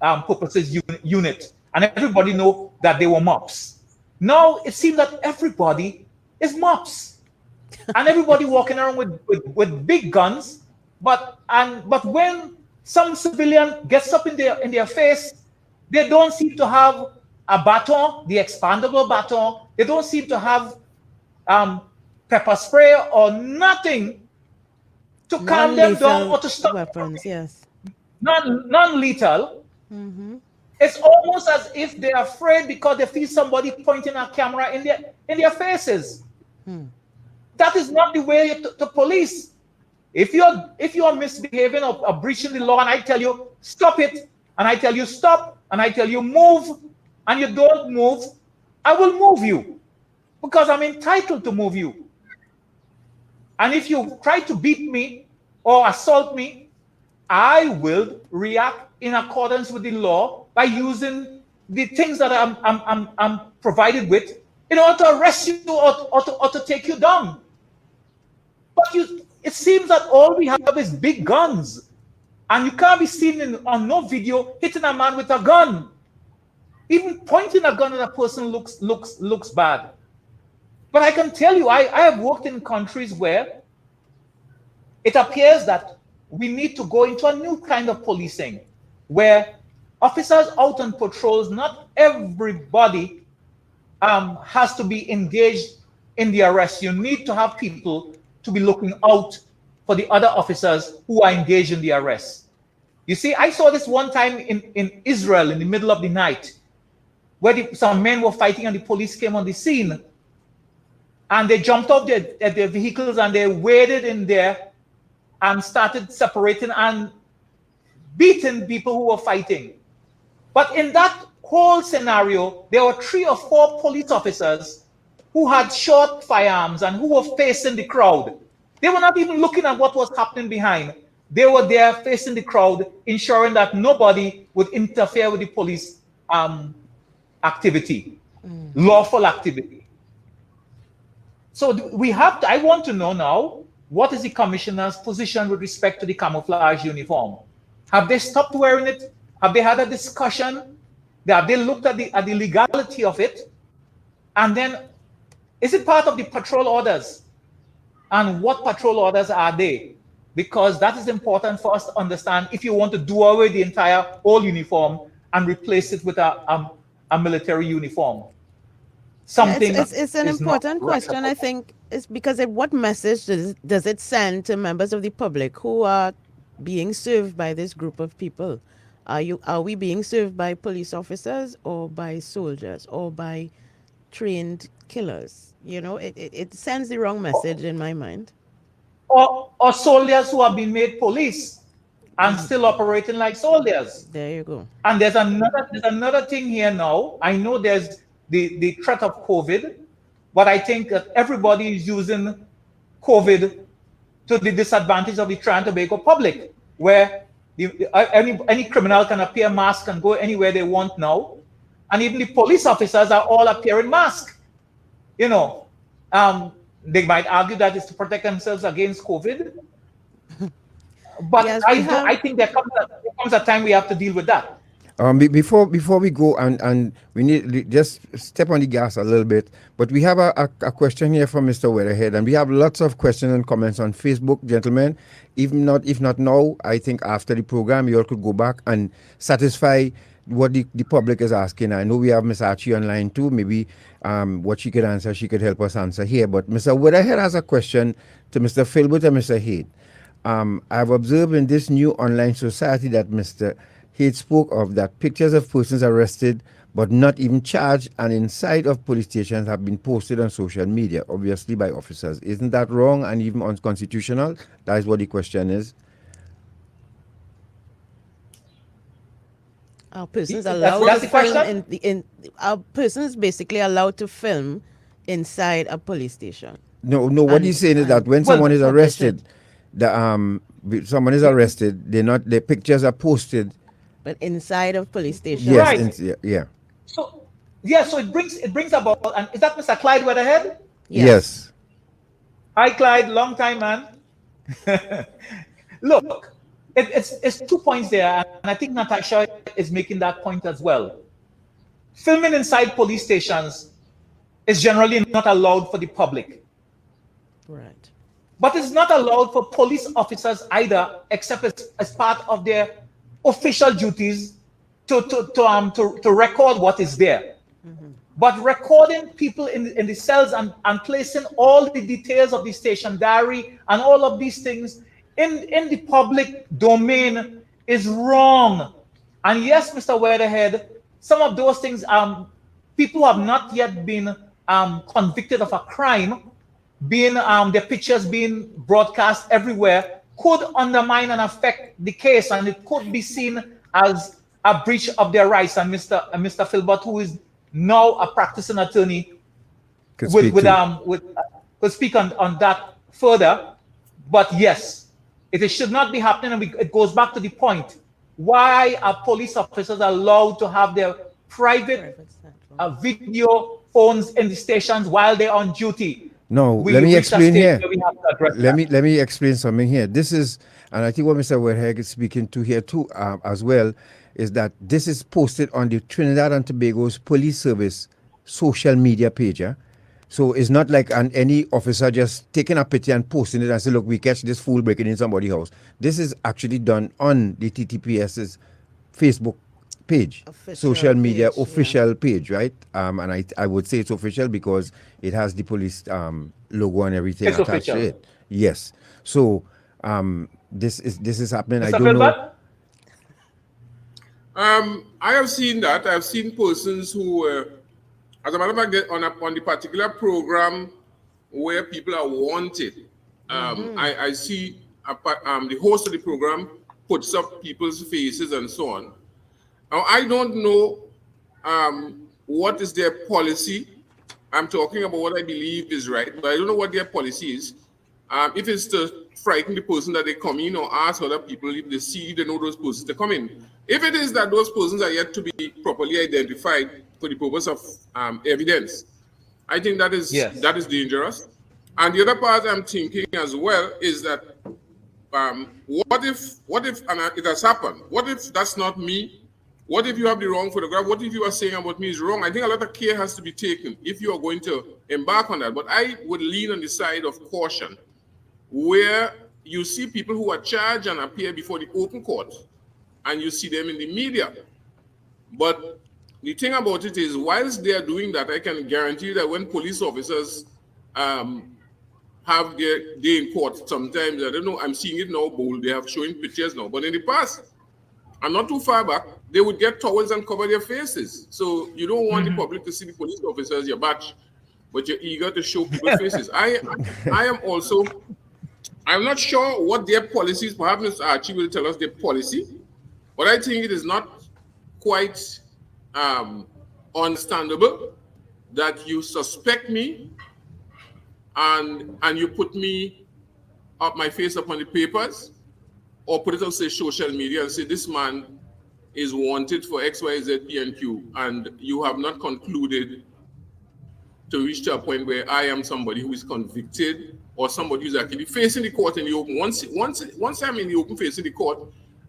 purposes unit. And everybody know that they were MOPS. Now it seems that everybody is MOPS. And everybody walking around with big guns. But when some civilian gets up in their face, they don't seem to have a baton, the expandable baton. They don't seem to have pepper spray or nothing to calm them down or to stop weapons. Yes, non-lethal. It's almost as if they're afraid because they feel somebody pointing a camera in their faces. That is not the way to police. If you're misbehaving or breaching the law, and I tell you stop it, and I tell you stop, and I tell you move, and you don't move, I will move you because I'm entitled to move you. And if you try to beat me or assault me, I will react in accordance with the law by using the things that I'm provided with in order to arrest you or to take you down. But it seems that all we have is big guns, and you can't be seen on no video hitting a man with a gun. Even pointing a gun at a person looks bad. But I can tell you, I have worked in countries where it appears that we need to go into a new kind of policing, where officers out on patrols, not everybody has to be engaged in the arrest. You need to have people to be looking out for the other officers who are engaged in the arrest. You see, I saw this one time in Israel in the middle of the night, where some men were fighting and the police came on the scene, and they jumped off their vehicles and they waded in there and started separating and beating people who were fighting. But in that whole scenario, there were 3 or 4 police officers who had short firearms and who were facing the crowd. They were not even looking at what was happening behind. They were there facing the crowd, ensuring that nobody would interfere with the police activity, lawful activity. So I want to know now, what is the commissioner's position with respect to the camouflage uniform? Have they stopped wearing it? Have they had a discussion? Have they looked at the legality of it? And then, is it part of the patrol orders? And what patrol orders are they? Because that is important for us to understand if you want to do away with the entire old uniform and replace it with a military uniform. Something it's an important question, I think, is because what message does it send to members of the public who are being served by this group of people? Are we being served by police officers or by soldiers or by trained killers? You know, it sends the wrong message in my mind. Or soldiers who have been made police and still operating like soldiers. There you go. And there's another thing here now. I know there's the threat of COVID, but I think that everybody is using COVID to the disadvantage of the Trinidad and Tobago public, where any criminal can appear masked and go anywhere they want now. And even the police officers are all appearing masked. You know, they might argue that it's to protect themselves against COVID. But yes, I think there comes a time we have to deal with that. Before we go, and we need just step on the gas a little bit, but we have a question here from Mr. Weatherhead, and we have lots of questions and comments on Facebook, gentlemen. If not now, I think after the program, you all could go back and satisfy what the public is asking. I know we have Ms. Archie online too. Maybe what she could answer, she could help us answer here. But Mr. Weatherhead has a question to Mr. Philbert and Mr. Haight. I've observed in this new online society that Mr. Haight spoke of, that pictures of persons arrested but not even charged and inside of police stations have been posted on social media, obviously by officers. Isn't that wrong and even unconstitutional? That is what the question is. Are persons allowed to film are persons basically allowed to film inside a police station? No. What he's saying is that when someone is arrested, someone is arrested, their pictures are posted. But inside of police stations. Yes, right. Yeah. So it brings about, and is that Mr. Clyde Weatherhead? Yes. Hi, Clyde, long time, man. Look, it's 2 points there, and I think Natasha is making that point as well. Filming inside police stations is generally not allowed for the public. Right. But it's not allowed for police officers either, except as part of their official duties to record what is there. Mm-hmm. But recording people in the cells and placing all the details of the station diary and all of these things in the public domain is wrong. And yes, Mr. Weatherhead, some of those things, people have not yet been convicted of a crime, their pictures being broadcast everywhere could undermine and affect the case, and it could be seen as a breach of their rights. And Mr. Philbert, who is now a practicing attorney, could speak on that further. But yes, it should not be happening, and it goes back to the point: why are police officers allowed to have their private video phones in the stations while they're on duty? No, let me explain here. Let me explain something here. This is, and I think what Mr. Weatherhead is speaking to here too, as well, is that this is posted on the Trinidad and Tobago's police service social media page. Yeah? So it's not like any officer just taking a picture and posting it and say, look, we catch this fool breaking in somebody's house. This is actually done on the TTPS's Facebook page, Official social media page, yeah. official page, right? And I would say it's official because it has the police logo and everything It's attached to official. it. Yes. So this is happening. I Mr. don't know. Filbert? I have seen that. I've seen persons who, as a matter of fact, on the particular program where people are wanted, I see the host of the program puts up people's faces and so on. Now, I don't know what is their policy. I'm talking about what I believe is right, but I don't know what their policy is. If it's to frighten the person that they come in or ask other people if they see, they know those persons to come in. If it is that those persons are yet to be properly identified for the purpose of evidence, I think that is dangerous. And the other part I'm thinking as well is that what if and it has happened? What if that's not me? What if you have the wrong photograph? What if you are saying about me is wrong? I think a lot of care has to be taken if you are going to embark on that. But I would lean on the side of caution, where you see people who are charged and appear before the open court, and you see them in the media. But the thing about it is, whilst they are doing that, I can guarantee that when police officers have their day in court, sometimes, I don't know, I'm seeing it now, bold, they have showing pictures now, but in the past, and not too far back, they would get towels and cover their faces. So you don't want the public to see the police officers, your badge, but you're eager to show people's faces. I am also, I'm not sure what their policies, perhaps Mr. Archie will tell us their policy, but I think it is not quite understandable that you suspect me and you put me up my face up on the papers, or put it on, say, social media and say, this man is wanted for X, Y, Z, P, and Q, and you have not concluded to reach to a point where I am somebody who is convicted or somebody who's actually facing the court in the open. Once I'm in the open facing the court,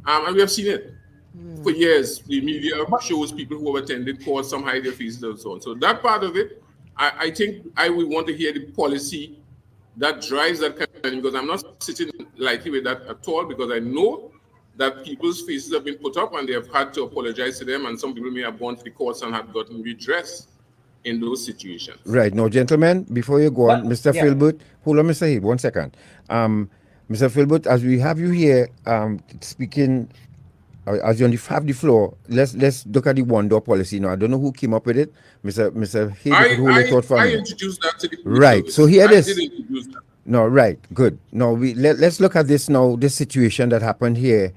and we have seen it for years, the media shows people who have attended court, some hide their faces and so on. So that part of it, I think I would want to hear the policy that drives that kind of thing, because I'm not sitting lightly with that at all, because I know that people's faces have been put up and they have had to apologize to them, and some people may have gone to the courts and have gotten redress in those situations. Right. Now, gentlemen, before you go on, Mr. Filbert, hold on, Mr. Heath, 1 second. Mr. Filbert, as we have you here speaking, as you have the floor, let's look at the one-door policy now. I don't know who came up with it. Mr. Heath, I introduced that to the police right. service. So here it is. I did introduce that. No, right, good. Now let's look at this now. This situation that happened here,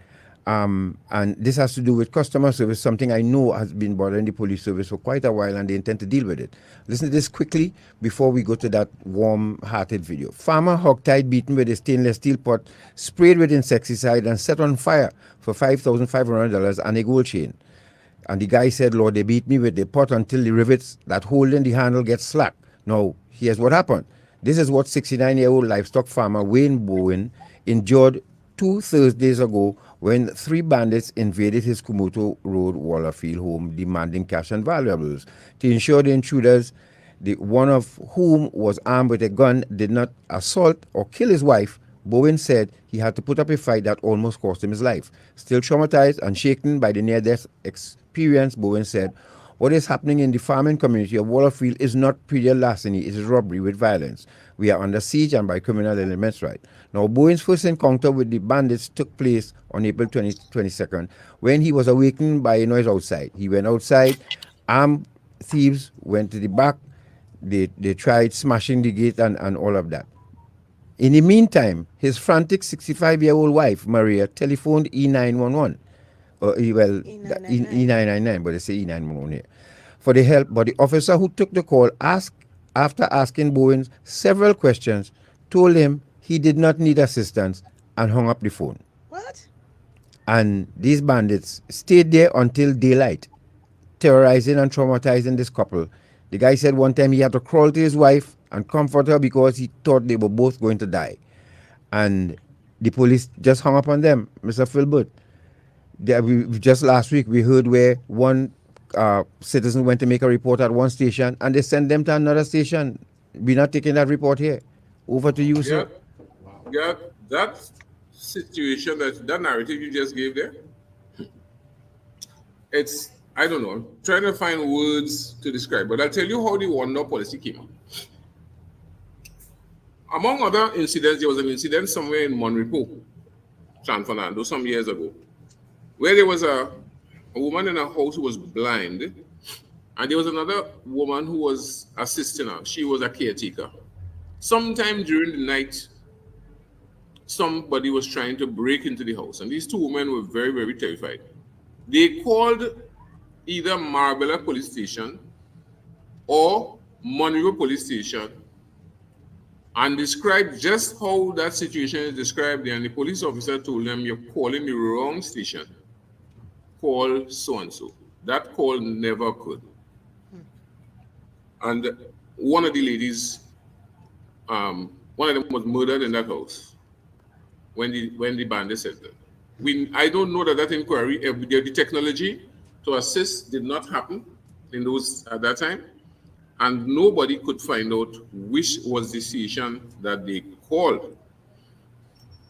and this has to do with customer service, something I know has been bothering the police service for quite a while, and they intend to deal with it. Listen to this quickly before we go to that warm-hearted video. Farmer hogtied, beaten with a stainless steel pot, sprayed with insecticide, and set on fire for $5,500 and a gold chain. And the guy said, Lord, they beat me with the pot until the rivets that hold in the handle get slack. Now, here's what happened. This is what 69-year-old livestock farmer Wayne Bowen endured 2 Thursdays ago when 3 bandits invaded his Kumoto Road Wallerfield home, demanding cash and valuables. To ensure the intruders, one of whom was armed with a gun, did not assault or kill his wife, Bowen said he had to put up a fight that almost cost him his life. Still traumatized and shaken by the near-death experience, Bowen said, what is happening in the farming community of Wallerfield is not predial larceny, it is robbery with violence. We are under siege and by criminal elements, right? Now, Bowen's first encounter with the bandits took place on April 22nd when he was awakened by a noise outside. He went outside, armed thieves went to the back, they tried smashing the gate and all of that. In the meantime, his frantic 65-year-old wife, Maria, telephoned E911. E999, but they say E911 here, for the help. But the officer who took the call, after asking Bowen several questions, told him he did not need assistance and hung up the phone. What? And these bandits stayed there until daylight, terrorizing and traumatizing this couple. The guy said one time he had to crawl to his wife and comfort her because he thought they were both going to die. And the police just hung up on them, Mr. Filbert. Just last week, we heard where one citizen went to make a report at one station and they sent them to another station. We're not taking that report here. Over to you, sir. Yeah, that situation, that narrative you just gave there, it's, I don't know, I'm trying to find words to describe, but I'll tell you how the Wonder policy came up. Among other incidents, there was an incident somewhere in Monrepo, San Fernando, some years ago, where there was a woman in a house who was blind, and there was another woman who was assisting her. She was a caretaker. Sometime during the night, somebody was trying to break into the house, and these two women were very, very terrified. They called either Marbella Police Station or Monroe Police Station and described just how that situation is described there. And the police officer told them, you're calling the wrong station. Call so-and-so. That call never occurred. And one of the ladies, one of them was murdered in that house when the bandit said that. I don't know that inquiry, the technology to assist did not happen in those at that time, and nobody could find out which was the station that they called.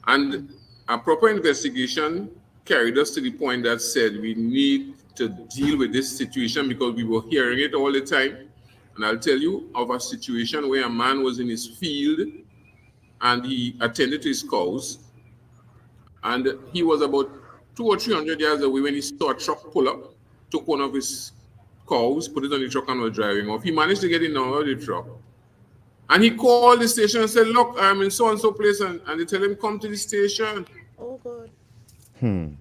And a proper investigation carried us to the point that said we need to deal with this situation because we were hearing it all the time. And I'll tell you of a situation where a man was in his field and he attended to his cows, and he was about 200 or 300 yards away when he saw a truck pull up, took one of his cows, put it on the truck and was driving off. He managed to get in out of the truck. And he called the station and said, look, I'm in so-and-so place. And they tell him, come to the station. Oh, God.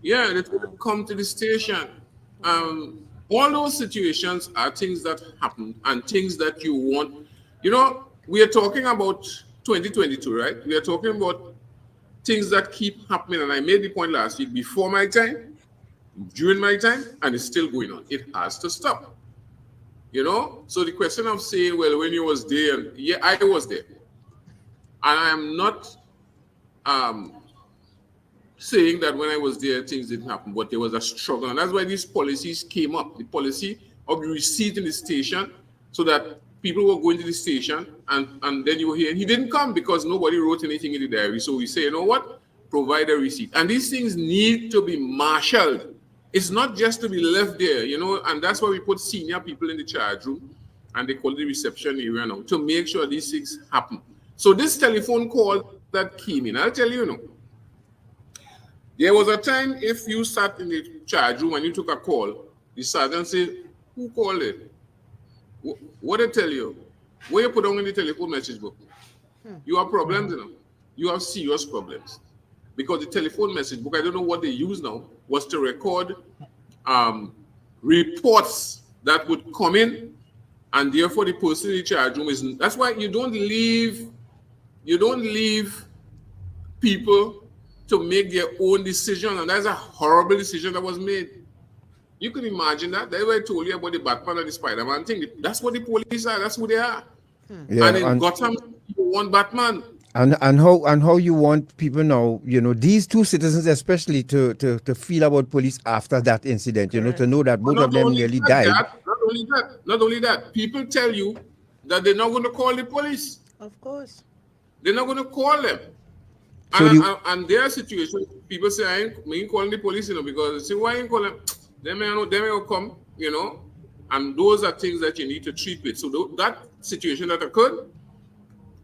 Yeah, they tell him, come to the station. All those situations are things that happen and things that you want. You know, we are talking about 2022, right? We are talking about things that keep happening. And I made the point last week, before my time, during my time, and it's still going on. It has to stop. You know? So the question of saying, well, when you was there, yeah, I was there. And I am not saying that when I was there, things didn't happen, but there was a struggle. And that's why these policies came up. The policy of the receipt in the station, so that people were going to the station, and then you were here. And he didn't come because nobody wrote anything in the diary. So we say, you know what? Provide a receipt. And these things need to be marshaled. It's not just to be left there, you know, and that's why we put senior people in the charge room, and they call it the reception area now, to make sure these things happen. So this telephone call that came in, I'll tell you, you know, there was a time if you sat in the charge room and you took a call, the sergeant said, who called it? What they tell you? Where you put on in the telephone message book? You have problems, you know. You have serious problems. Because the telephone message book, I don't know what they use now, was to record reports that would come in, and therefore the person in the charge room is. That's why you don't leave people to make their own decision, and that's a horrible decision that was made. You can imagine that. That's why I told you about the Batman and the Spider-Man thing. That's what the police are. That's who they are. Yeah, and in Gotham, you want Batman. And how you want people now, you know, these two citizens especially to feel about police after that incident, you know, to know that both of them nearly died. Not only that, people tell you that they're not going to call the police. Of course. They're not going to call them. So and their situation, people say, I ain't calling the police, you know, because they say, why ain't calling them? They may come, you know, and those are things that you need to treat with. So that situation that occurred,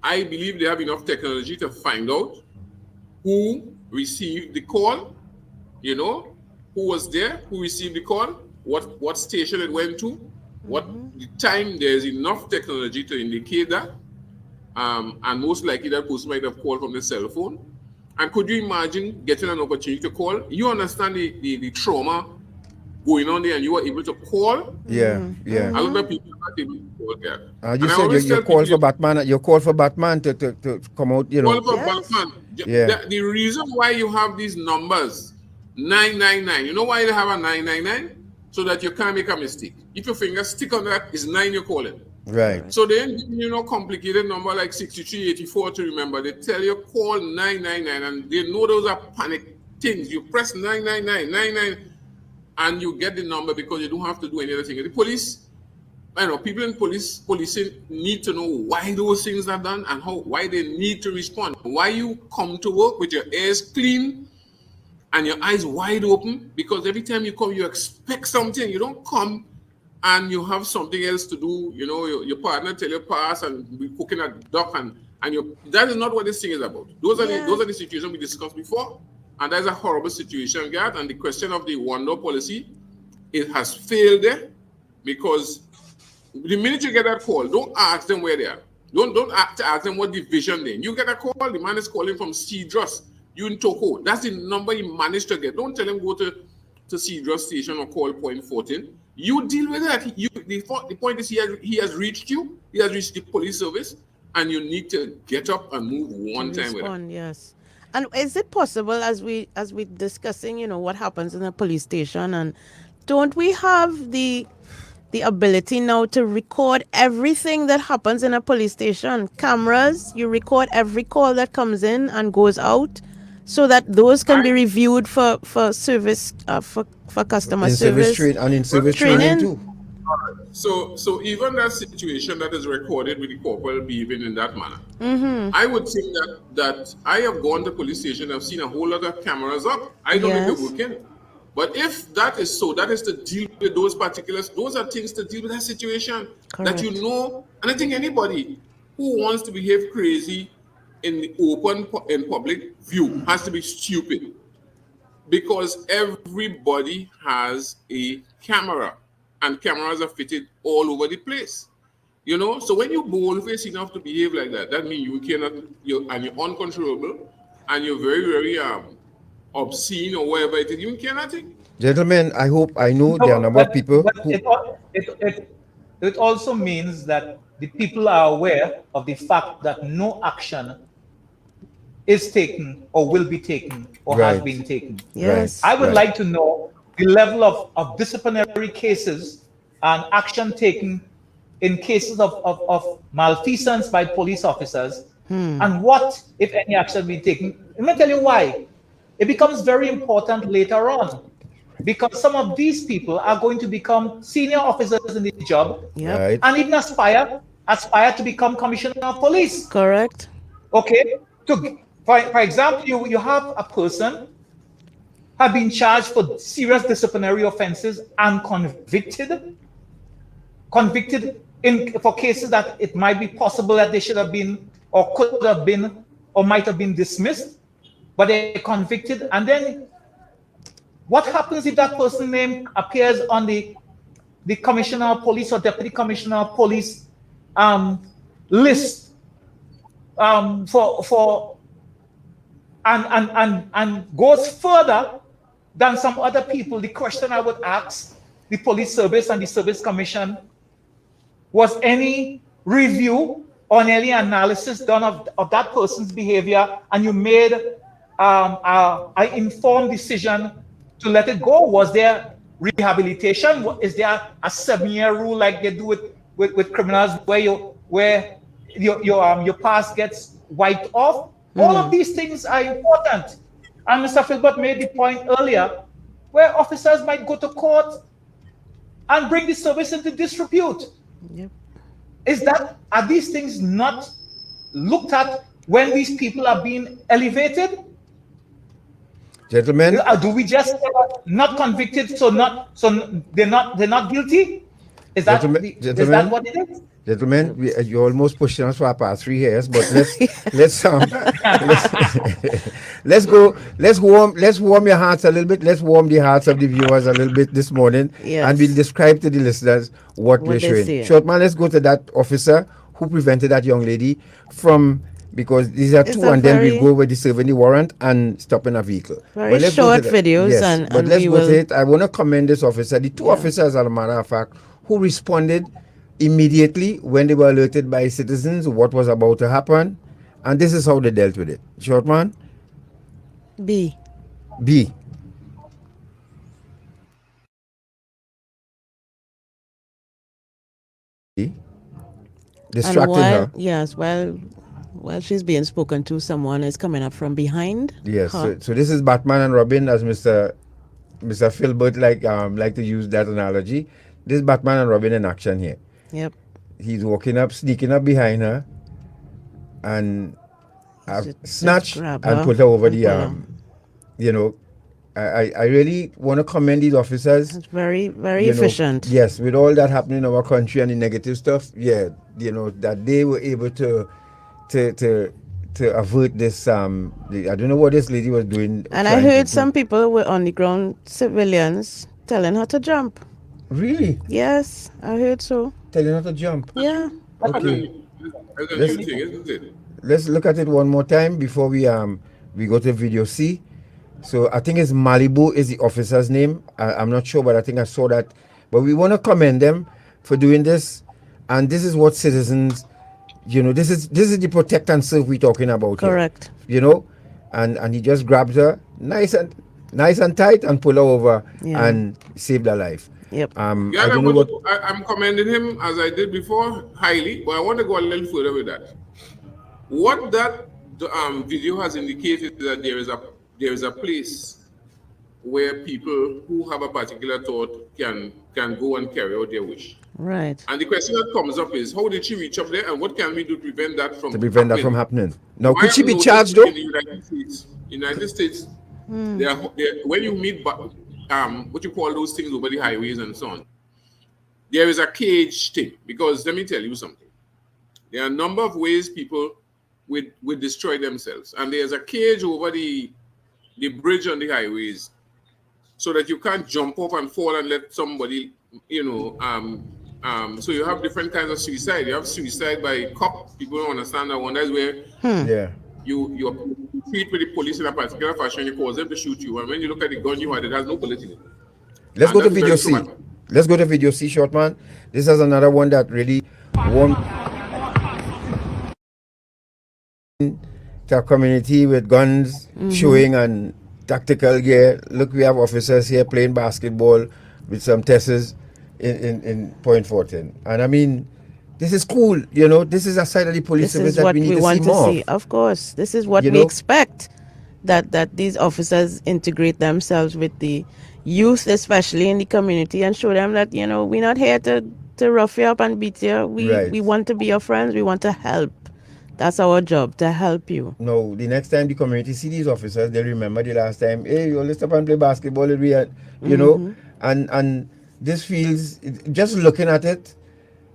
I believe they have enough technology to find out who received the call, you know, who was there, who received the call, what station it went to, what the time. There's enough technology to indicate that, and most likely that person might have called from the cell phone. And could you imagine getting an opportunity to call? You understand the trauma going on there, and you were able to call. Yeah. A lot of people are not able to call that. You said you called for Batman. You called for Batman to come out. You know. Call for Batman. Yeah. The reason why you have these numbers 999. You know why they have a 999? So that you can't make a mistake. If your finger stick on that, it's 9 you're calling. Right. So they ain't giving you no complicated number like 6384 to remember. They tell you call 999, and they know those are panic things. You press 999 and you get the number because you don't have to do any other thing. The police, I know people in policing need to know why those things are done and why they need to respond. Why you come to work with your ears clean and your eyes wide open, because every time you come, you expect something. You don't come and you have something else to do. You know, your partner tell you pass and be cooking a duck, and that is not what this thing is about. Those are the situations we discussed before, and that's a horrible situation, Gad. And the question of the one-door policy, it has failed there, because the minute you get that call, don't ask them where they are. Don't ask them what division they're in. You get a call, the man is calling from Cedros, you in Toko. That's the number he managed to get. Don't tell him go to Cedros station or call point 14. You deal with that. The point is he has reached you. He has reached the police service, and you need to get up and move one time with it. Yes. And is it possible, as we discussing, what happens in a police station, and don't we have the ability now to record everything that happens in a police station? Cameras, you record every call that comes in and goes out, so that those can be reviewed for service, for customer service and in service training too. So even that situation that is recorded with the corporal behaving in that manner, I would think that I have gone to police station, I've seen a whole lot of cameras up. I don't know if they're working. But if that is so, that is to deal with those particulars. Those are things to deal with that situation. Correct. That you know. And I think anybody who wants to behave crazy in the open, in public view, has to be stupid. Because everybody has a camera, and cameras are fitted all over the place. You know, so when you're bold-faced enough to behave like that, that means you're uncontrollable, and you're very, very obscene or whatever it is. You cannot think. Gentlemen, I hope I know there are a number of people. It also means that the people are aware of the fact that no action is taken or will be taken or has been taken. Yes. I would like to know the level of disciplinary cases and action taken in cases of malfeasance by police officers, and what, if any, action been taken. Let me tell you why. It becomes very important later on, because some of these people are going to become senior officers in the job, and even aspire to become commissioner of police. Correct. Okay. For example, you have a person have been charged for serious disciplinary offenses and convicted for cases that it might be possible that they should have been or could have been or might have been dismissed, but they're convicted. And then what happens if that person's name appears on the commissioner of police or deputy commissioner of police list and goes further than some other people? The question I would ask the police service and the service commission: was any review or any analysis done of that person's behavior, and you made an informed decision to let it go? Was there rehabilitation? Is there a 7-year rule like they do with criminals, where your past gets wiped off? All of these things are important. And Mr. Filbert made the point earlier, where officers might go to court and bring the service into disrepute. Yep. Are these things not looked at when these people are being elevated? Gentlemen, do we just say not convicted, so they're not guilty? Is that what it is? Gentlemen, you're almost pushing us for past 3 years, but let's warm your hearts a little bit. Let's warm the hearts of the viewers a little bit this morning, and we'll describe to the listeners what we're showing. Short man, let's go to that officer who prevented that young lady from, because these are two, and then we'll go with the serving the warrant and stopping a vehicle. Very short videos, yes, but let's go to it. I want to commend this officer, the two officers, as a matter of fact, who responded immediately when they were alerted by citizens what was about to happen, and this is how they dealt with it. Short man? B. Distracting her. Yes, while she's being spoken to, someone is coming up from behind. Yes, so this is Batman and Robin, as Mr. Filbert like to use that analogy. This is Batman and Robin in action here. Yep. He's sneaking up behind her, and snatch and put her over the I really want to commend these officers. It's very, very You know, efficient. yes, with all that happening in our country and the negative stuff, yeah, you know, that they were able to avert this. I don't know what this lady was doing. And I trying to heard do. some people were on the ground, civilians, telling her to jump. Really Yes, I heard so. telling her to jump. Yeah. Okay, That's a new thing, isn't it? let's look at it one more time before we go to video C. So I think it's Malibu is the officer's name. I'm not sure, but I think I saw that. But we want to commend them for doing this, and this is what citizens, you know, this is the protect and serve we're talking about. Correct. Here, you know, and he just grabbed her nice and tight and pull her over and saved her life. Yep. I don't know what. I'm commending him as I did before highly, but I want to go a little further with that. What that video has indicated is that there is a place where people who have a particular thought can go and carry out their wish. Right. And the question that comes up is, how did she reach up there, and what can we do to prevent that from happening? Now, I could she have be noticed charged though? In the United States, when you meet what you call those things over the highways and so on, there is a cage thing. Because let me tell you something. There are a number of ways people would destroy themselves. And there's a cage over the bridge on the highways so that you can't jump up and fall and let somebody, you know, so you have different kinds of suicide. You have suicide by cop. People don't understand that one. That's where you treat with the police in a particular fashion, you cause them to shoot you. And when you look at the gun you had, it has no bullet in it. Let's go to video C. Let's go to video C, short man. This is another one that really won the community with guns showing and tactical gear. Look, we have officers here playing basketball with some testers in Point Fortin. And I mean, this is cool, you know. This is a side of the police service that we need to see more of. Of course, this is what we expect, that these officers integrate themselves with the youth, especially in the community, and show them that, you know, we're not here to rough you up and beat you. We want to be your friends. We want to help. That's our job, to help you. No, the next time the community see these officers, they remember the last time, hey, let's stop and play basketball, you know, and this feels, just looking at it,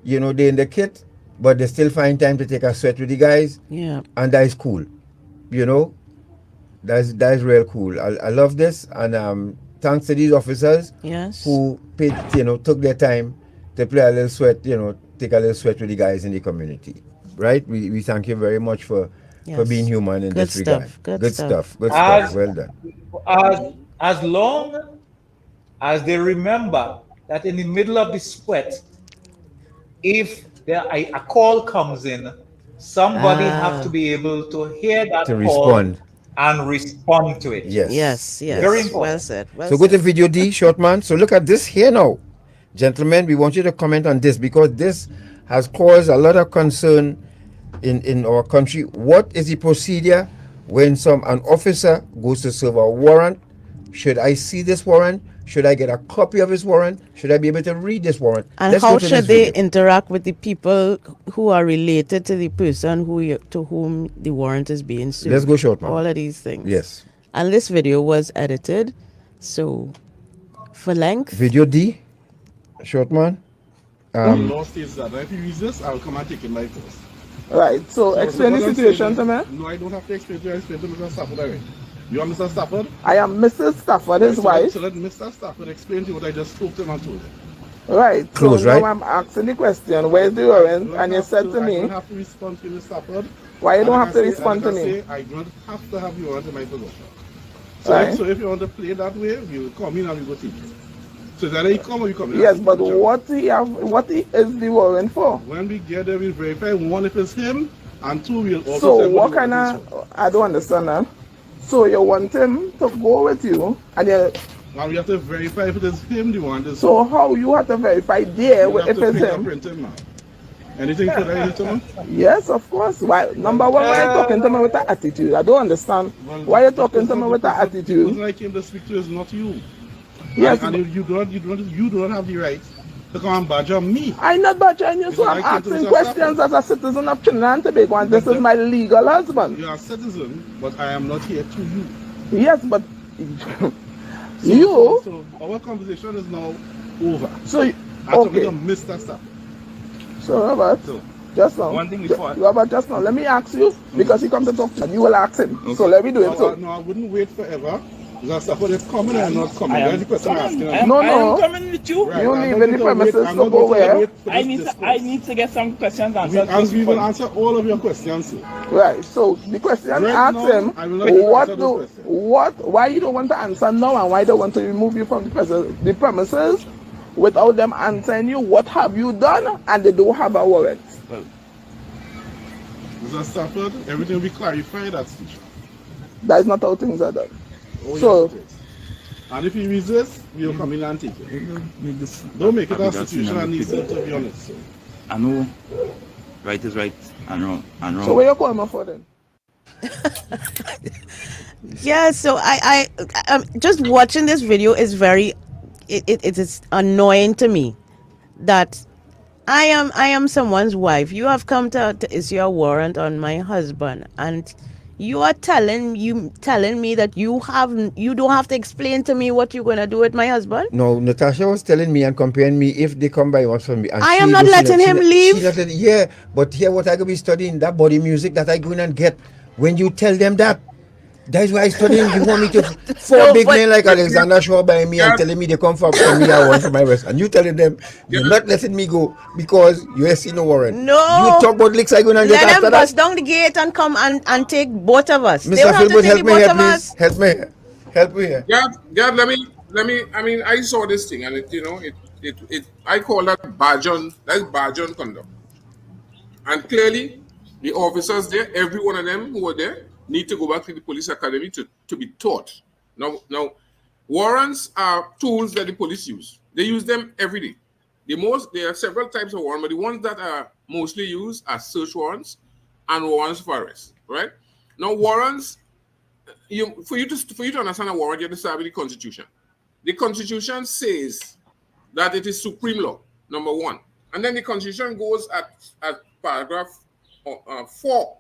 you know, they're in the kit, but they still find time to take a sweat with the guys. Yeah. And that is cool, you know. That's real cool. I love this, and thanks to these officers who paid, you know, took their time to play a little sweat, you know, take a little sweat with the guys in the community. Right? We thank you very much for being human in this regard. Good stuff. Well done. As long as they remember that in the middle of the sweat, if a call comes in, somebody have to be able to hear that call respond. And respond to it. Yes. Very important. Well said. So go to video D, short man. So look at this here now. Gentlemen, we want you to comment on this because this has caused a lot of concern in our country. What is the procedure when an officer goes to serve a warrant? Should I see this warrant? Should I get a copy of his warrant? Should I be able to read this warrant? And how should they interact with the people who are related to the person to whom the warrant is being served? Let's go short, man. All of these things. Yes. And this video was edited, so for length. Video D, short man. The law states that if you use this, I'll come and take your life first. Right, so explain the situation to me. No, I don't have to explain to you. I explain to Mr. Stafford already. You are Mr. Stafford? I am Mrs. Stafford, his wife. So let Mr. Stafford explain to you what I just spoke to him and told you. Right, close, so right? Now I'm asking the question, where's the warrant? And you said to me... I don't have to respond to Mr. Stafford. Why you don't have to respond to me? I don't have to have the warrant in my possession. Right. So if you want to play that way, you come in and we go take it. So is that you come or you come in? Yes, but what is the warrant for? When we get there, we'll verify, one, if it's him, and two, we'll also... So what kind of... I don't understand that. So you want him to go with you, and we have to verify if it is him, the one. So how you have to verify there if it's him? Anything to that, you Yes, of course. Why? Number one, why are you talking to me with that attitude? I don't understand. Why are you talking to me with that attitude? The person I came to speak to is not you. Yes. And you don't have the right to come and badger me. I'm not badgering you, so I'm asking questions as a citizen of Trinidad and Tobago, and this is my legal husband. You are a citizen, but I am not here to you. Yes, but So our conversation is now over. So, I told you okay. to miss that stuff. So, Robert, So, just now. one thing before. Robert, just now, let me ask you, because he come to talk to you, and you will ask him. Okay. So, let me do it. So. No, I wouldn't wait forever. Because stuff is coming and not coming. That's the question I'm asking. I am coming with you. Right, you leaving the premises to go where? I need to get some questions answered. We will answer all of your questions. Sir. Right. So the question ask him, why you don't want to answer now, and why they want to remove you from the premises without them answering you what have you done, and they don't have a warrant. Well, Mr. Stafford, everything will be clarified at station. That is not how things are done. Oh, so, yes, it is. And if he resists, we will come in and take it. Don't make it a situation and needs to be honest. So. I know right is right and wrong. So where you going for then? Yeah, so I just watching this video is very it is annoying to me that I am someone's wife. You have come to issue a warrant on my husband, and you are telling me that you don't have to explain to me what you're gonna do with my husband. No, Natasha was telling me and comparing me if they come by once from me. And I am not letting him leave. Yeah, but here what I could be studying, that body music that I go in and get when you tell them that. That's why I studying. You want me to four big men like Alexander Shaw by me and telling me they come for me I want for my rest. And you telling them you're not letting me go because you ain't seen no warrant. No. You talk about licks I go and get let after them that. bust down the gate and come and take both of us. Mr. Philbert, help me here, please. Help me here. Help me here. God, let me. I mean, I saw this thing, and it I call that badge-on. That's badge-on conduct. And clearly, the officers there, every one of them who were there, need to go back to the police academy to be taught. Now, warrants are tools that the police use. They use them every day. There are several types of warrants, but the ones that are mostly used are search warrants and warrants for arrest. Right? Now, warrants. For you to understand a warrant, you have to start with the Constitution. The Constitution says that it is supreme law, number one. And then the Constitution goes at paragraph 4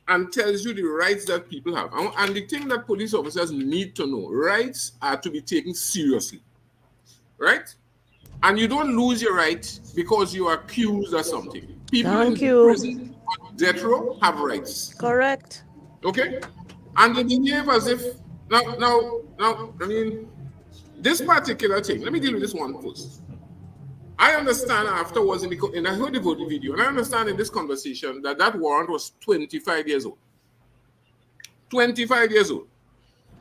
and tells you the rights that people have. And the thing that police officers need to know, rights are to be taken seriously, right? And you don't lose your right because you are accused of something. People in prison on death row have rights. Correct. Okay? And they behave as if, now, I mean, this particular thing, let me deal with this one first. I understand afterwards, I heard the video, and I understand in this conversation that warrant was 25 years old. 25 years old.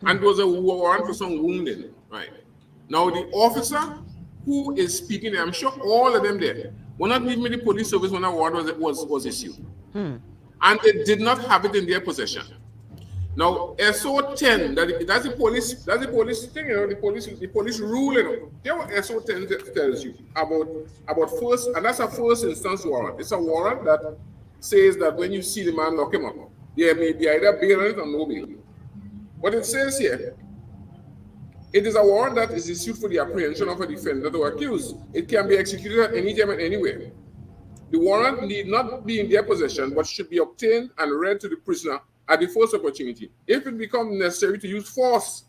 And it was a warrant for some wounding. Right. Now, the officer who is speaking there, I'm sure all of them there, were not leaving the police service when that warrant was issued. And they did not have it in their possession. Now, SO10, that's the police thing, the police rule, There what SO10 tells you about first, and that's a first instance warrant. It's a warrant that says that when you see the man, lock him up. There may be either bail on it or no bail. What it says here, it is a warrant that is issued for the apprehension of a defendant or accused. It can be executed at any time and anywhere. The warrant need not be in their possession, but should be obtained and read to the prisoner at the first opportunity. If it becomes necessary to use force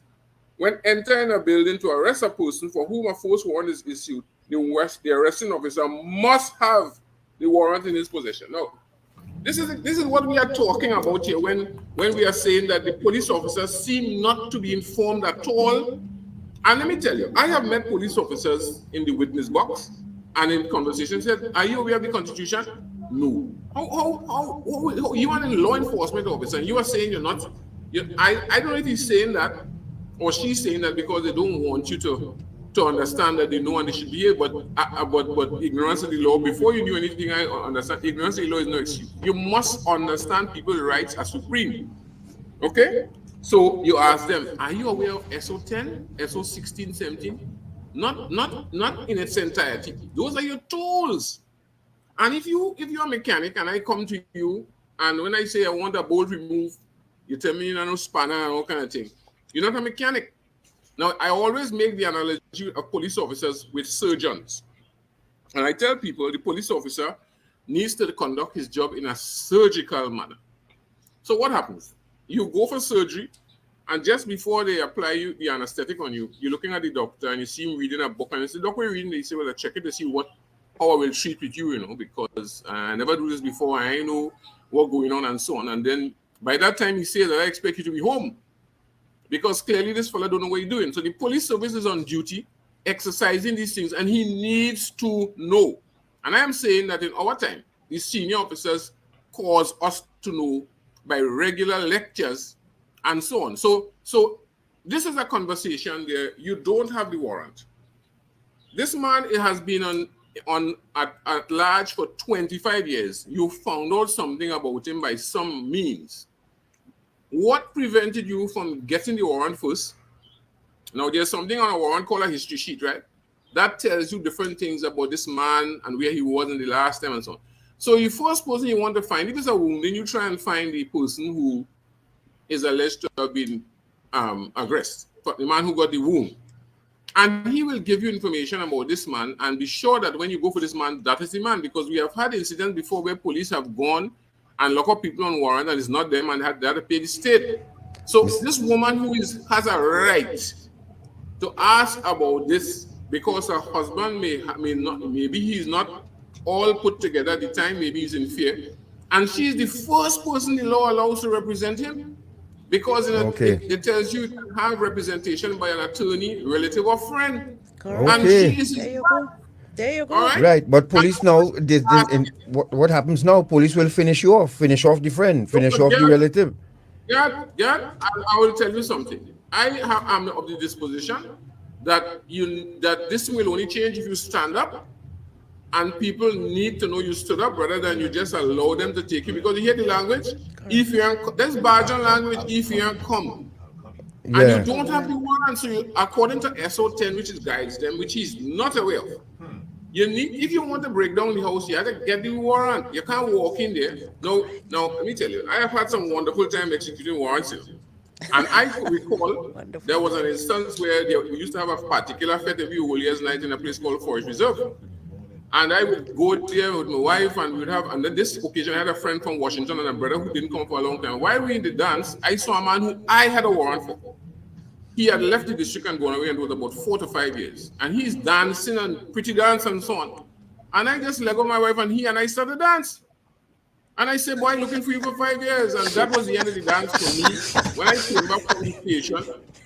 when entering a building to arrest a person for whom a force warrant is issued, the arresting officer must have the warrant in his possession. Now, this is what we are talking about here when we are saying that the police officers seem not to be informed at all. And let me tell you, I have met police officers in the witness box and in conversation said, "Are you aware of the Constitution?" No. How you are a law enforcement officer and you are saying you're not? I don't know if he's saying that or she's saying that because they don't want you to understand that they know and they should be here, but ignorance of the law, before you do anything, I understand ignorance of the law is no excuse. You must understand people's rights are supreme. Okay? So you ask them, are you aware of SO10, SO16, 17? Not in its entirety. Those are your tools. And if you're a mechanic and I come to you and when I say I want a bolt removed, you tell me you know spanner and all kind of thing. You're not a mechanic. Now, I always make the analogy of police officers with surgeons. And I tell people the police officer needs to conduct his job in a surgical manner. So what happens? You go for surgery And just before they apply you the anesthetic on you, you're looking at the doctor and you see him reading a book, and you say, "Doctor, reading?" They say, "Well, I check it to see how I will treat with you, because I never do this before. I know what's going on and so on." And then by that time, he says that I expect you to be home, because clearly this fella don't know what he's doing. So the police service is on duty, exercising these things, and he needs to know. And I am saying that in our time, the senior officers cause us to know by regular lectures and so on. So this is a conversation there. You don't have the warrant. This man has been at large for 25 years. You found out something about him by some means. What prevented you from getting the warrant first? Now, there's something on a warrant called a history sheet, right? That tells you different things about this man and where he was in the last time and so on. So the first person you want to find, if it's a wound, then you try and find the person who is alleged to have been aggressed, the man who got the wound. And he will give you information about this man, and be sure that when you go for this man, that is the man, because we have had incidents before where police have gone and lock up people on warrant and it's not them, and they have to pay the state. So this woman who has a right to ask about this, because her husband maybe he's not all put together at the time, maybe he's in fear, and she's the first person the law allows to represent him, because it tells you to have representation by an attorney, relative, or friend. Correct. And she is there you go. Right, but police now, what happens now? Police will finish you off, finish off the friend, finish off the relative. Yeah, I will tell you something. I'm of the disposition that this will only change if you stand up, and people need to know you stood up rather than you just allow them to take you, because you hear the language. If you there's Bajan language, if you come, and you don't have the warrant, so according to SO10, which is guides them, which he's not aware of, you need, if you want to break down the house, you have to get the warrant. You can't walk in there. Now let me tell you, I have had some wonderful time executing warrants here. And I recall there was an instance where we used to have a particular fete every All Year's night in a place called Forest Reserve. And I would go there with my wife, and we'd have, and then this occasion I had a friend from Washington and a brother who didn't come for a long time. While we were in the dance, I saw a man who I had a warrant for. He had left the district and gone away, and it was about 4 to 5 years. And he's dancing and pretty dance and so on. And I just let go my wife and I started dance. And I said, "Boy, looking for you for 5 years." And that was the end of the dance for me. When I came back from the station,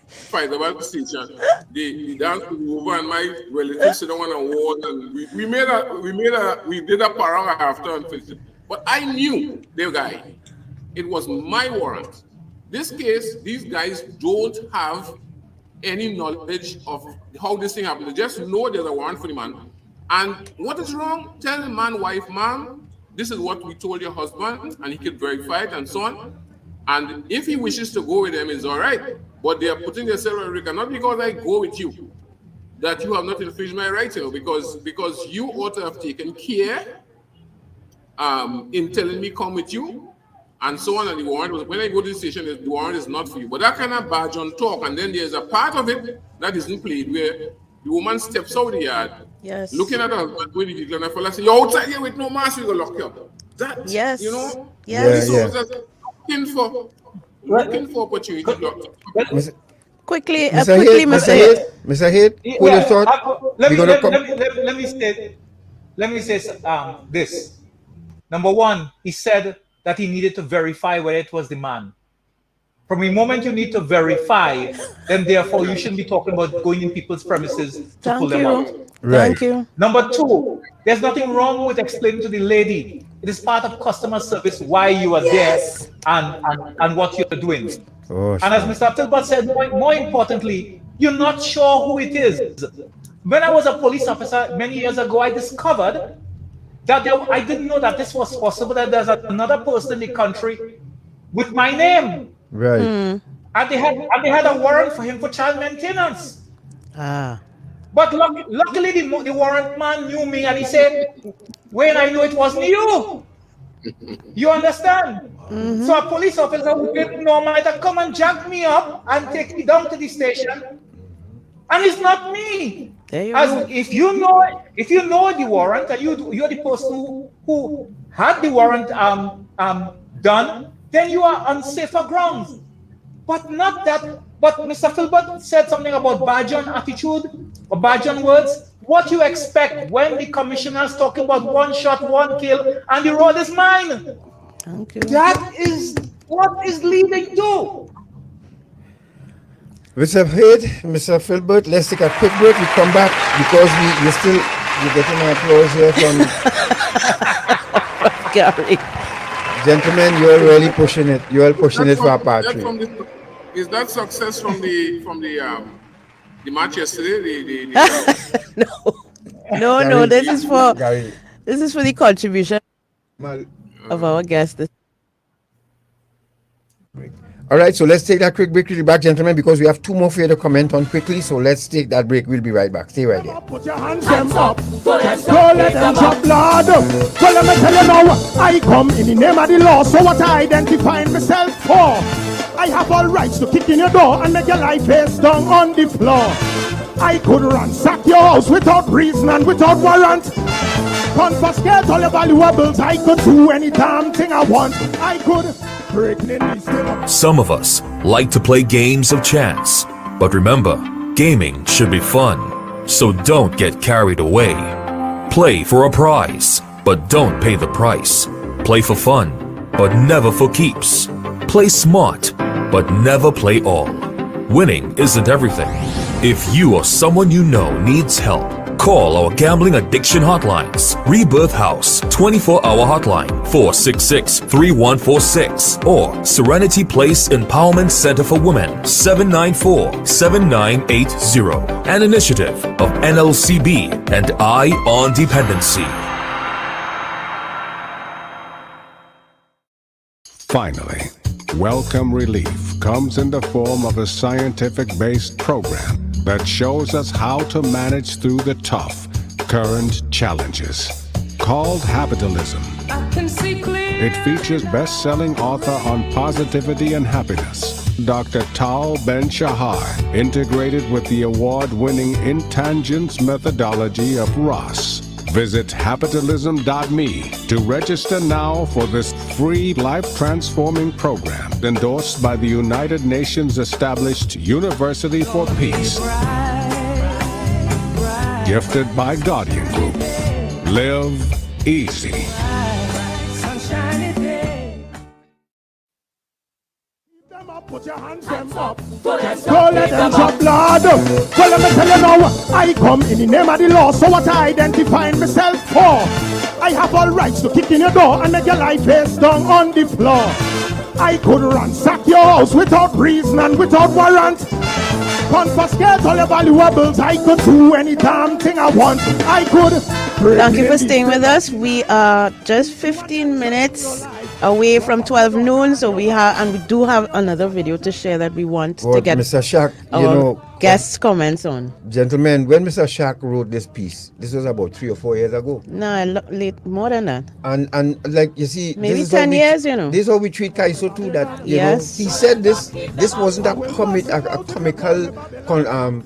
5JUN22 station, the dance was over, and my relatives sit on a wall, and we did a parang after and finished it. But I knew the guy. It was my warrant. This case, these guys don't have any knowledge of how this thing happened. They just know there's a warrant for the man. And what is wrong? Tell the man, wife, "Ma'am, this is what we told your husband," and he can verify it and so on. And if he wishes to go with them, it's all right. But they are putting themselves at risk, not because I go with you, that you have not infringed my rights, because you ought to have taken care in telling me come with you, and so on. And the warrant was, when I go to the station, the warrant is not for you. But that kind of badge on talk, and then there's a part of it that isn't played where the woman steps out the yard, looking at her husband with the vehicle, and I feel like, "You're outside here with no mask, we go lock you up." That, looking for opportunity. Quickly, Mr. Head, hold your thought. Let me say this. Number one, he said that he needed to verify whether it was the man. From the moment you need to verify, then therefore you shouldn't be talking about going in people's premises to pull them out. Right. Thank you. Number two, there's nothing wrong with explaining to the lady. It is part of customer service why you are there and what you're doing. And as Mr. Tilbert said, more importantly, you're not sure who it is. When I was a police officer many years ago, I discovered that I didn't know that this was possible, that there's another person in the country with my name. Right. And they had a warrant for him for child maintenance. But luckily the warrant man knew me, and he said, "When I know it wasn't you." You understand? So a police officer who didn't know might have come and jack me up and take me down to the station, and it's not me. If you know the warrant, and you're the person who had the warrant done, then you are on safer grounds. But not that, but Mr. Filbert said something about Bajan attitude or Bajan words. What you expect when the commissioner's talking about 1 shot, 1 kill, and the road is mine? Thank you. That is what is leading to. Mr. Haid, Mr. Filbert, let's take a quick break. We come back because you're getting an applause here from Gary. Gentlemen, you're really pushing it. You're pushing it for a part three. Is that success from the match yesterday? No. This is for the contribution of our guests. All right, so let's take that quick break. We'll be back, gentlemen, because we have 2 more for you to comment on quickly. So let's take that break. We'll be right back. Stay right there. Put your hands them up. Don't let them drop, Lord. Well, let me tell you now, I come in the name of the law. So what I identify myself for? I have all rights to kick in your door and make your life face down on the floor. I could ransack your house without reason and without warrant. Confiscate all your valuables. I could do any damn thing I want. I could break these. Some of us like to play games of chance, but remember, gaming should be fun, so don't get carried away. Play for a prize, but don't pay the price. Play for fun, but never for keeps. Play smart, but never play all. Winning isn't everything. If you or someone you know needs help, call our gambling addiction hotlines. Rebirth House 24-hour hotline 466-3146 or Serenity Place Empowerment Center for Women 794-7980. An initiative of NLCB and I on Dependency. Finally, Welcome Relief comes in the form of a scientific-based program that shows us how to manage through the tough, current challenges. Called Habitalism. It features best-selling author on positivity and happiness, Dr. Tal Ben-Shahar, integrated with the award-winning Intangence methodology of Ross. Visit habitalism.me to register now for this free life-transforming program endorsed by the United Nations established University for Peace. Gifted by Guardian Group. Live easy. Put your hands them up. Don't let them drop, Lord. Well, let me tell you now, I come in the name of the law. So what I identify myself for? I have all rights to kick in your door and make your life face down on the floor. I could ransack your house without reason and without warrant. Confiscate all your valuables. I could do any damn thing I want. I could. Thank you for staying with us. We are just 15 minutes away from 12 noon, so we do have another video to share that we want to get Mr. Shaq, our guests' comments on. Gentlemen, when Mr. Shaq wrote this piece, this was about 3 or 4 years ago. No, more than that. And like you see, maybe 10 years, you know. This is how we treat Kaiso too. That you know, he said this wasn't a comical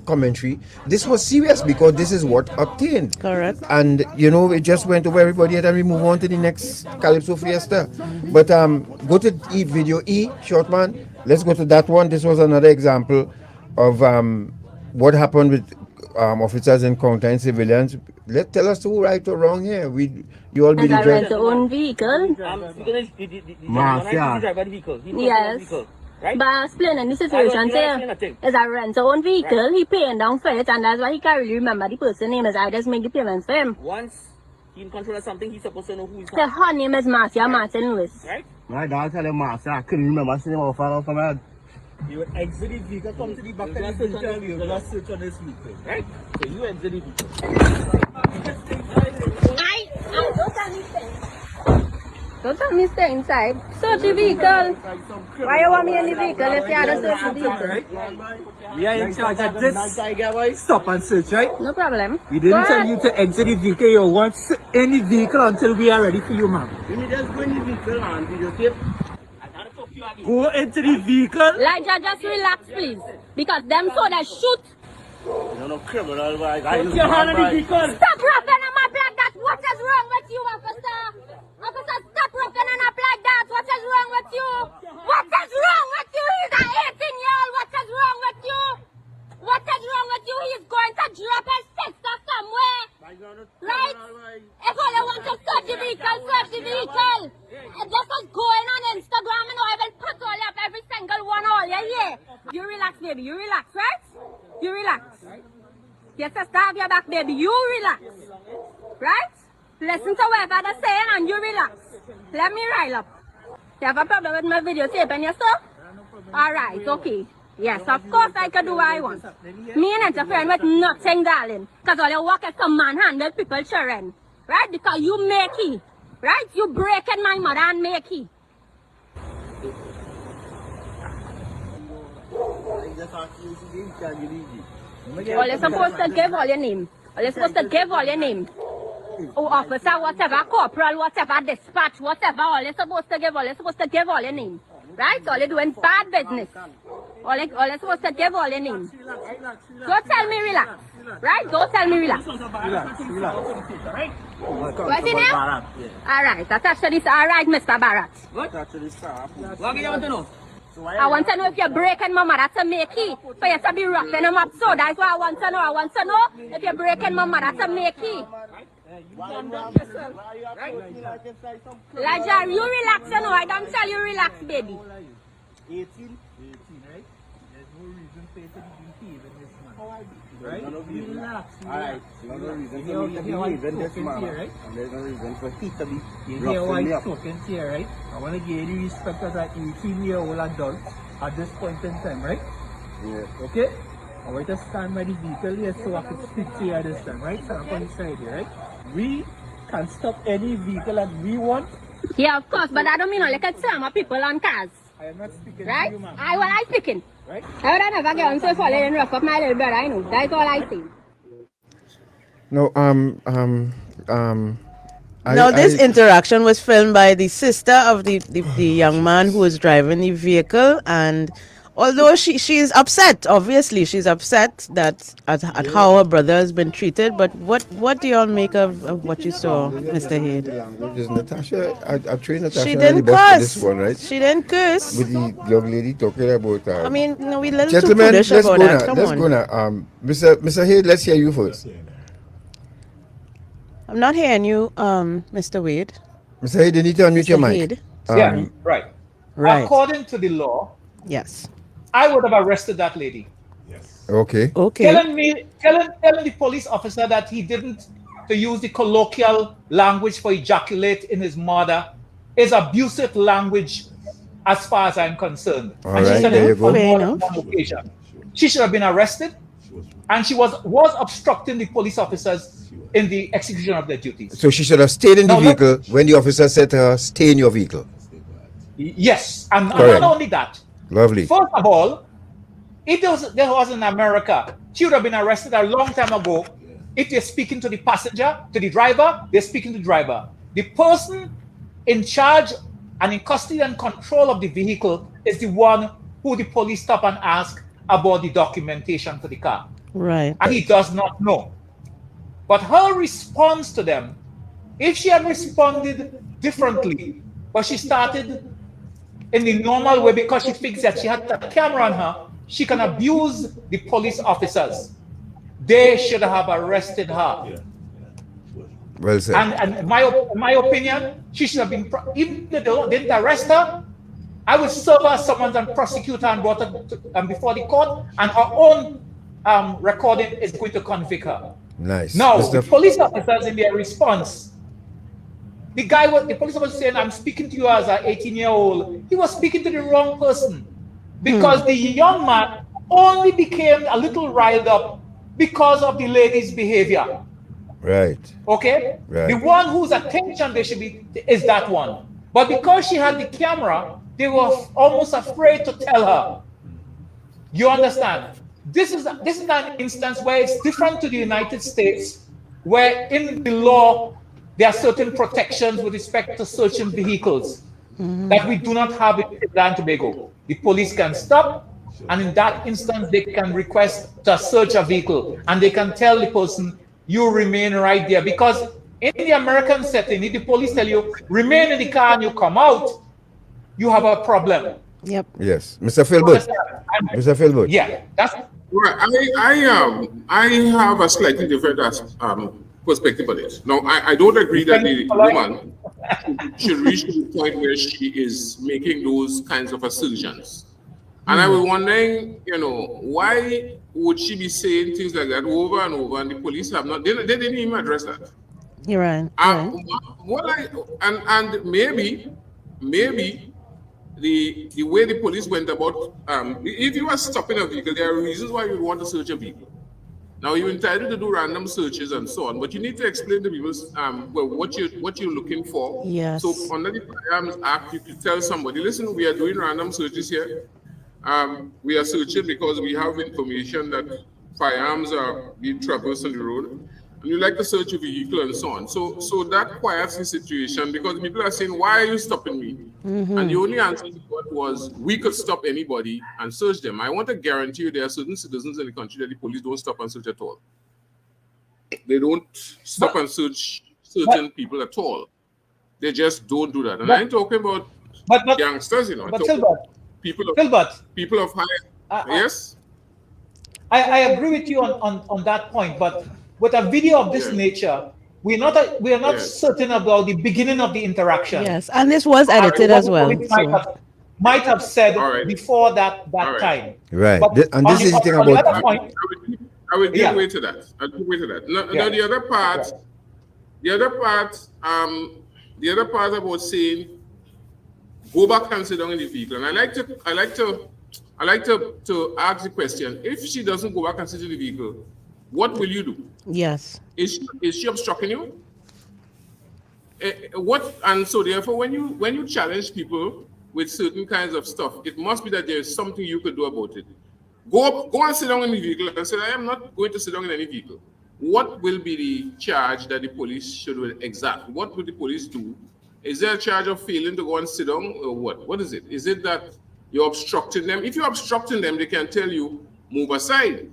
commentary. This was serious because this is what obtained. Correct. And you know, it just went over everybody, and then we move on to the next Calypso Fiesta. But go to video E, short man. Let's go to that one. This was another example of what happened with officers encountering civilians. Tell us who right or wrong here. You all be the judge. Rent your own vehicle. Yes. But explaining the situation here, is I rent your own vehicle, he paying down for it, and that's why he can't really remember the person name is. I just make the payments for him. Once he in control of something, he's supposed to know who is. Her name is Marcia Martin Lewis. Right? My dad tell him Marcia, I couldn't remember seeing him off and from head. You would exit the vehicle, come to the back of the vehicle, you will just search on this vehicle. Right? So you exit the vehicle. I don't tell me stay. Don't tell me stay inside. Search the vehicle. Why you want me in the vehicle if you had to search the vehicle? We are in charge of this. Stop and search, right? No problem. We didn't tell you to exit the vehicle. You want any vehicle until we are ready for you, ma'am. You need just go in the vehicle and videotape. Go into the vehicle. Elijah, just relax, please. Because them so they shoot. You're no criminal, boy. Put your hand on the vehicle. Stop rapping on my black. That's what is wrong with you, officer. Officer, stop rapping on a black. That's what is wrong with you. What is wrong with you? He's an 18-year-old. What is wrong with you? What is wrong with you? He's going to drop his sister somewhere. Right? If all I want to search the vehicle, search the vehicle. This is going on Instagram and I will put all up every single one all yeah. You relax, baby. You relax, right? You relax. Your sister have your back, baby. You relax. Right? Listen to whatever they're saying and you relax. Let me rile up. You have a problem with my video taping yourself? Alright, okay. Yes, of course I can do what I want. Me ain't interfering with nothing, darling. Because all your work is to manhandle people, children. Right? Because you make it. Right? You breaking my mother and make it. All you're supposed to give all your name. All you're supposed to give all your name. Oh, officer, whatever, corporal, whatever, dispatch, whatever, all you're supposed to give all your name. Right? All you're doing bad business. All you're supposed to give all your name. Don't tell me relax. Right? Don't tell me relax. What's your name? Alright, attach to this. Alright, Mr. Barrett. What do you want to know? I want to know if you're breaking my mother to make it. For you to be roughing him up. So that's what I want to know. I want to know if you're breaking my mother to make it. Lajar, you relax, you know. I don't tell you relax, baby. 18, right? There's no reason for you to be behaving this man. Right? Relax. Alright. There's no reason for me to behave in this manner. Right? And there's no reason for he to be roughing me up. Here, right? I want to give you the respect as an 18-year-old adult at this point in time, right? Yeah. Okay? I want to stand by the vehicle here so I can speak to you at this time, right? So I'm on the side here, right? We can stop any vehicle that we want. Yeah, of course, but I don't mean like a term of people on cars. I am not speaking right? to you, ma'am. I'm speaking. Right? I would never get on so falling and rough up my little brother, I know. That's all I say. No, Now, this interaction was filmed by the sister of the young man who was driving the vehicle, and although she is upset, obviously she's upset that at how her brother has been treated. But what do y'all make of what you saw, Mr. Head? Is Natasha? I trained Natasha. She didn't curse. This curse. one, right? She didn't curse. With the young lady talking about. I mean, no, we little gentlemen, too foolish about that. Come on. Let's go now. Mr. Head, let's hear you first. I'm not hearing you, Mr. Wade. Mr. Head, you need to unmute your mic. Yeah, right. Right. According to the law, yes, I would have arrested that lady. Okay. Okay. Telling the police officer that he didn't to use the colloquial language for ejaculate in his mother is abusive language as far as I'm concerned. All right, there you go. On one occasion. She should have been arrested, and she was obstructing the police officers in the execution of their duties. So she should have stayed in the vehicle when the officer said to her, stay in your vehicle. Yes, and not only that. Lovely. First of all, if there was in America, she would have been arrested a long time ago. If they're speaking to the passenger, to the driver, they're speaking to the driver. The person in charge and in custody and control of the vehicle is the one who the police stop and ask about the documentation for the car. Right. And he does not know. But her response to them, if she had responded differently, but she started in the normal way because she thinks that she had the camera on her, she can abuse the police officers. They should have arrested her. Well said. And my opinion, she should have been, even if they didn't arrest her, I would serve her summons and prosecute her and brought her before the court, and her own recording is going to convict her. Nice. Now, the police officers in their response, the police officer saying, I'm speaking to you as an 18-year-old. He was speaking to the wrong person, because the young man only became a little riled up because of the lady's behavior. Right. Okay? Right. The one whose attention they should be is that one. But because she had the camera, they were almost afraid to tell her. You understand? This is an instance where it's different to the United States, where in the law there are certain protections with respect to searching vehicles that we do not have in Trinidad and Tobago. The police can stop, and in that instance they can request to search a vehicle, and they can tell the person, you remain right there. Because in the American setting, if the police tell you remain in the car and you come out, you have a problem. Yep. Yes, Mr. Philbert. Mr. Philbert. Yeah, that's Well, I have a slightly different perspective on it. Now, I don't agree that the woman should reach to the point where she is making those kinds of assertions. And I was wondering, why would she be saying things like that over and over, and the police have not, they didn't even address that. You're right. And maybe the way the police went about, if you are stopping a vehicle, there are reasons why you want to search a vehicle. Now you're entitled to do random searches and so on, but you need to explain to people what you're looking for. Yes. So under the Firearms Act, you could tell somebody, listen, we are doing random searches here. We are searching because we have information that firearms are being traversed on the road, and you like to search a vehicle and so on. So that quiets the situation, because people are saying, why are you stopping me? And the only answer to what was, we could stop anybody and search them. I want to guarantee you there are certain citizens in the country that the police don't stop and search at all. They don't stop and search certain people at all. They just don't do that. And I ain't talking about youngsters, I'm talking about people of high. Yes? I agree with you on that point, but with a video of this nature, we are not certain about the beginning of the interaction. Yes, and this was edited as well. Might have said before that time. Right. But And this is the thing about. I will give way to that. I'll give way to that. Now the other part about saying, go back and sit down in the vehicle. And I like to ask the question: if she doesn't go back and sit in the vehicle, what will you do? Yes. Is she obstructing you? And so therefore, when you challenge people with certain kinds of stuff, it must be that there is something you could do about it. Go and sit down in the vehicle and say, I am not going to sit down in any vehicle. What will be the charge that the police should exact? What will the police do? Is there a charge of failing to go and sit down, or what? What is it? Is it that you're obstructing them? If you're obstructing them, they can tell you, move aside.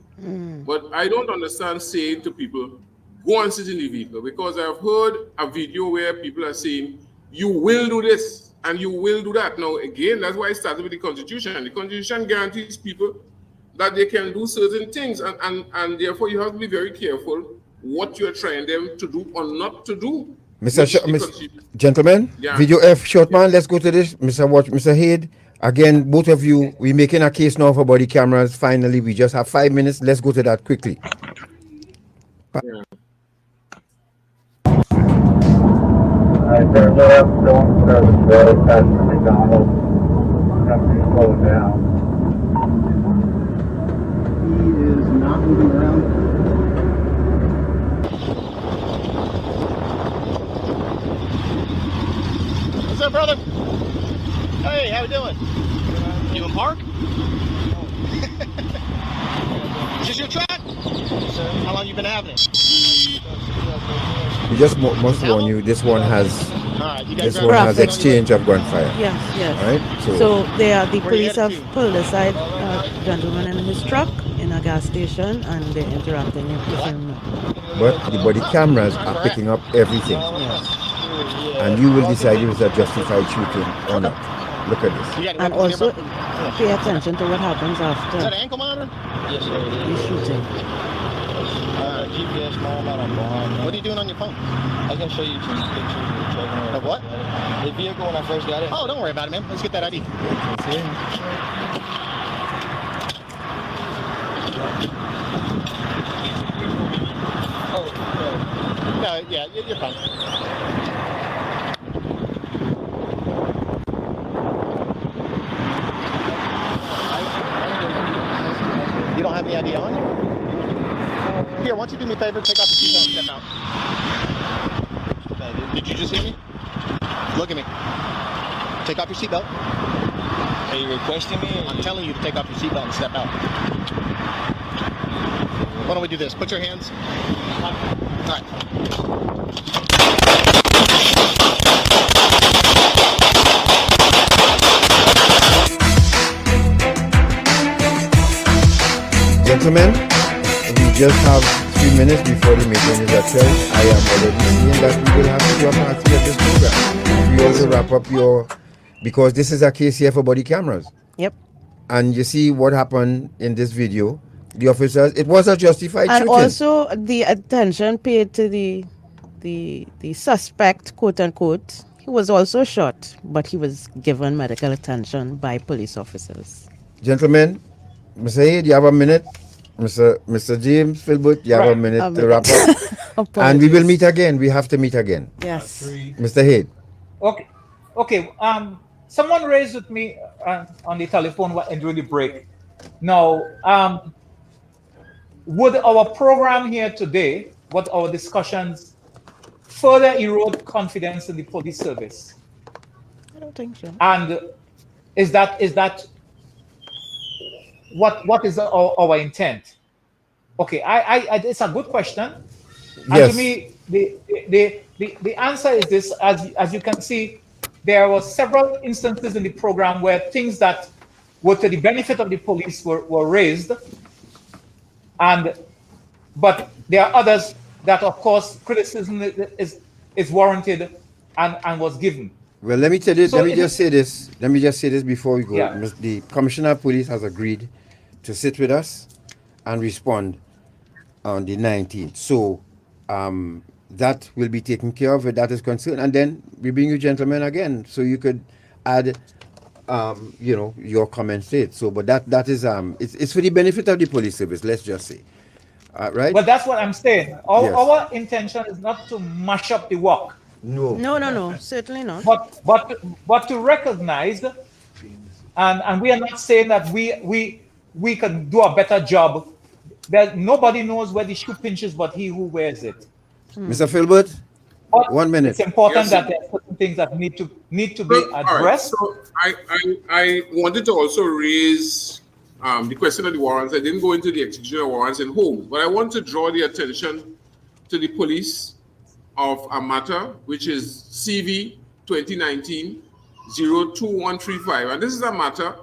But I don't understand saying to people, go and sit in the vehicle, because I've heard a video where people are saying, you will do this and you will do that. Now, again, that's why I started with the Constitution. The Constitution guarantees people that they can do certain things, and therefore you have to be very careful what you're trying them to do or not to do. Gentlemen, video F, short man, let's go to this. Mr. Haid, again, both of you, we're making a case now for body cameras. Finally, we just have 5 minutes. Let's go to that quickly. There's a film service road past McDonald's. Company slowed down. He is not moving around. What's up, brother? Hey, how you doing? You in park? Is this your truck? How long you been having it? We just must warn you, this one has exchange of gunfire. Yes. Right? So the police have pulled aside a gentleman in his truck in a gas station, and they're interacting with him. But the body cameras are picking up everything. Yes. And you will decide if it's a justified shooting or not. Look at this. And also pay attention to what happens after. Is that an ankle monitor? Yes, sir. The shooting. GPS mom out on bond. What are you doing on your phone? I can show you some pictures of the truck. Of what? The vehicle when I first got it. Oh, don't worry about it, man. Let's get that ID. No, yeah, you're fine. You don't have the ID on you? Here, why don't you do me a favor, take off your seatbelt and step out. Did you just hear me? Look at me. Take off your seatbelt. Are you requesting me? I'm telling you to take off your seatbelt and step out. Why don't we do this? Put your hands. All right. Gentlemen, we just have 3 minutes before the meeting is at 12. I am already seeing that we will have to do a party of this program. We also wrap up because this is a case here for body cameras. Yep. And you see what happened in this video. The officers, it was a justified And shooting. also the attention paid to the suspect, quote unquote. He was also shot, but he was given medical attention by police officers. Gentlemen, Mr. Hayes, you have a minute. Mr. James Philbert, you have a minute to wrap up. And we will meet again. We have to meet again. Yes. Mr. Hayes. Okay. Someone raised with me on the telephone during the break. Now, would our program here today, what our discussions, further erode confidence in the police service? I don't think so. And is that what is our intent? Okay, it's a good question. And Yes. to me, the answer is this: as you can see, there were several instances in the program where things that were to the benefit of the police were raised, but there are others that, of course, criticism is warranted and was given. Well, let me tell you, So let me just say this before we go. Yeah. The Commissioner of Police has agreed to sit with us and respond on the 19th. So that will be taken care of where that is concerned. And then we bring you gentlemen again so you could add your comments to it. So, but that is it's for the benefit of the police service, let's just say. Right? Well, that's what I'm saying. Yes. Our intention is not to mash up the work. No, certainly not. But to recognize, and we are not saying that we can do a better job. That nobody knows where the shoe pinches, but he who wears it. Mr. Philbert, But 1 minute. It's important Yes. that there are certain things that need to be addressed. All right. So I wanted to also raise the question of the warrants. I didn't go into the execution of warrants in homes, but I want to draw the attention to the police of a matter which is CV 2019-02135. And this is a matter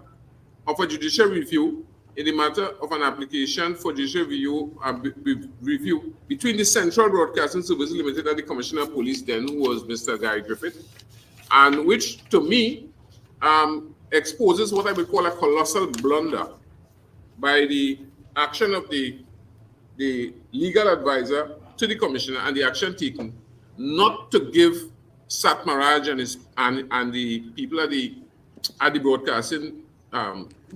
of a judicial review in the matter of an application for judicial review between the Central Broadcasting Services Limited and the Commissioner of Police then, who was Mr. Gary Griffith, and which to me exposes what I would call a colossal blunder by the action of the legal advisor to the commissioner and the action taken not to give Sat Maraj and the people at the broadcasting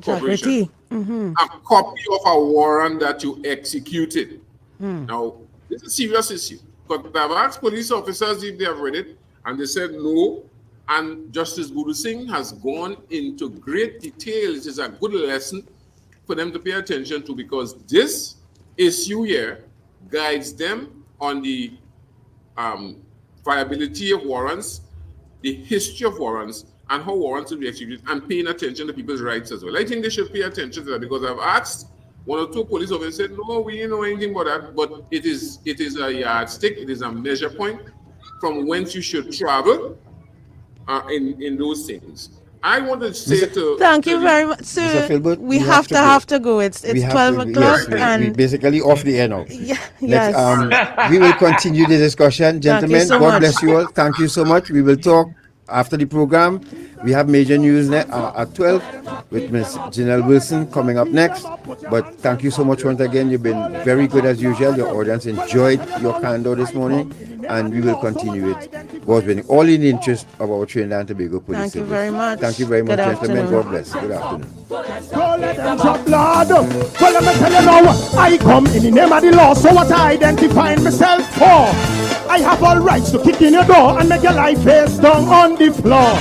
corporation a copy of a warrant that you executed. Now, this is a serious issue. But I've asked police officers if they have read it, and they said no. And Justice Guru Singh has gone into great detail. It is a good lesson for them to pay attention to, because this issue here guides them on the viability of warrants, the history of warrants, and how warrants will be executed, and paying attention to people's rights as well. I think they should pay attention to that, because I've asked one or two police officers, said, no, we didn't know anything about that, but it is a yardstick, it is a measure point from whence you should travel in those things. I want to say Thank you very much, sir. Mr. Philbert, we have to go. It's 12 o'clock. We basically off the air now. Yes. We will continue the discussion. Gentlemen, so God much. bless you all. Thank you so much. We will talk after the program. We have major news at 12 with Ms. Janelle Wilson coming up next. But thank you so much once again. You've been very good as usual. Your audience enjoyed your candor this morning, and we will continue it. God's willing, all in the interest of our Trinidad and Tobago Police Thank you Service. very much. Thank you very much, Good gentlemen. afternoon. God bless. Good afternoon. Don't let them drop blood. Well, let me tell you now, I come in the name of the law. So what I identify myself for? I have all rights to kick in your door and make your life face down on the floor.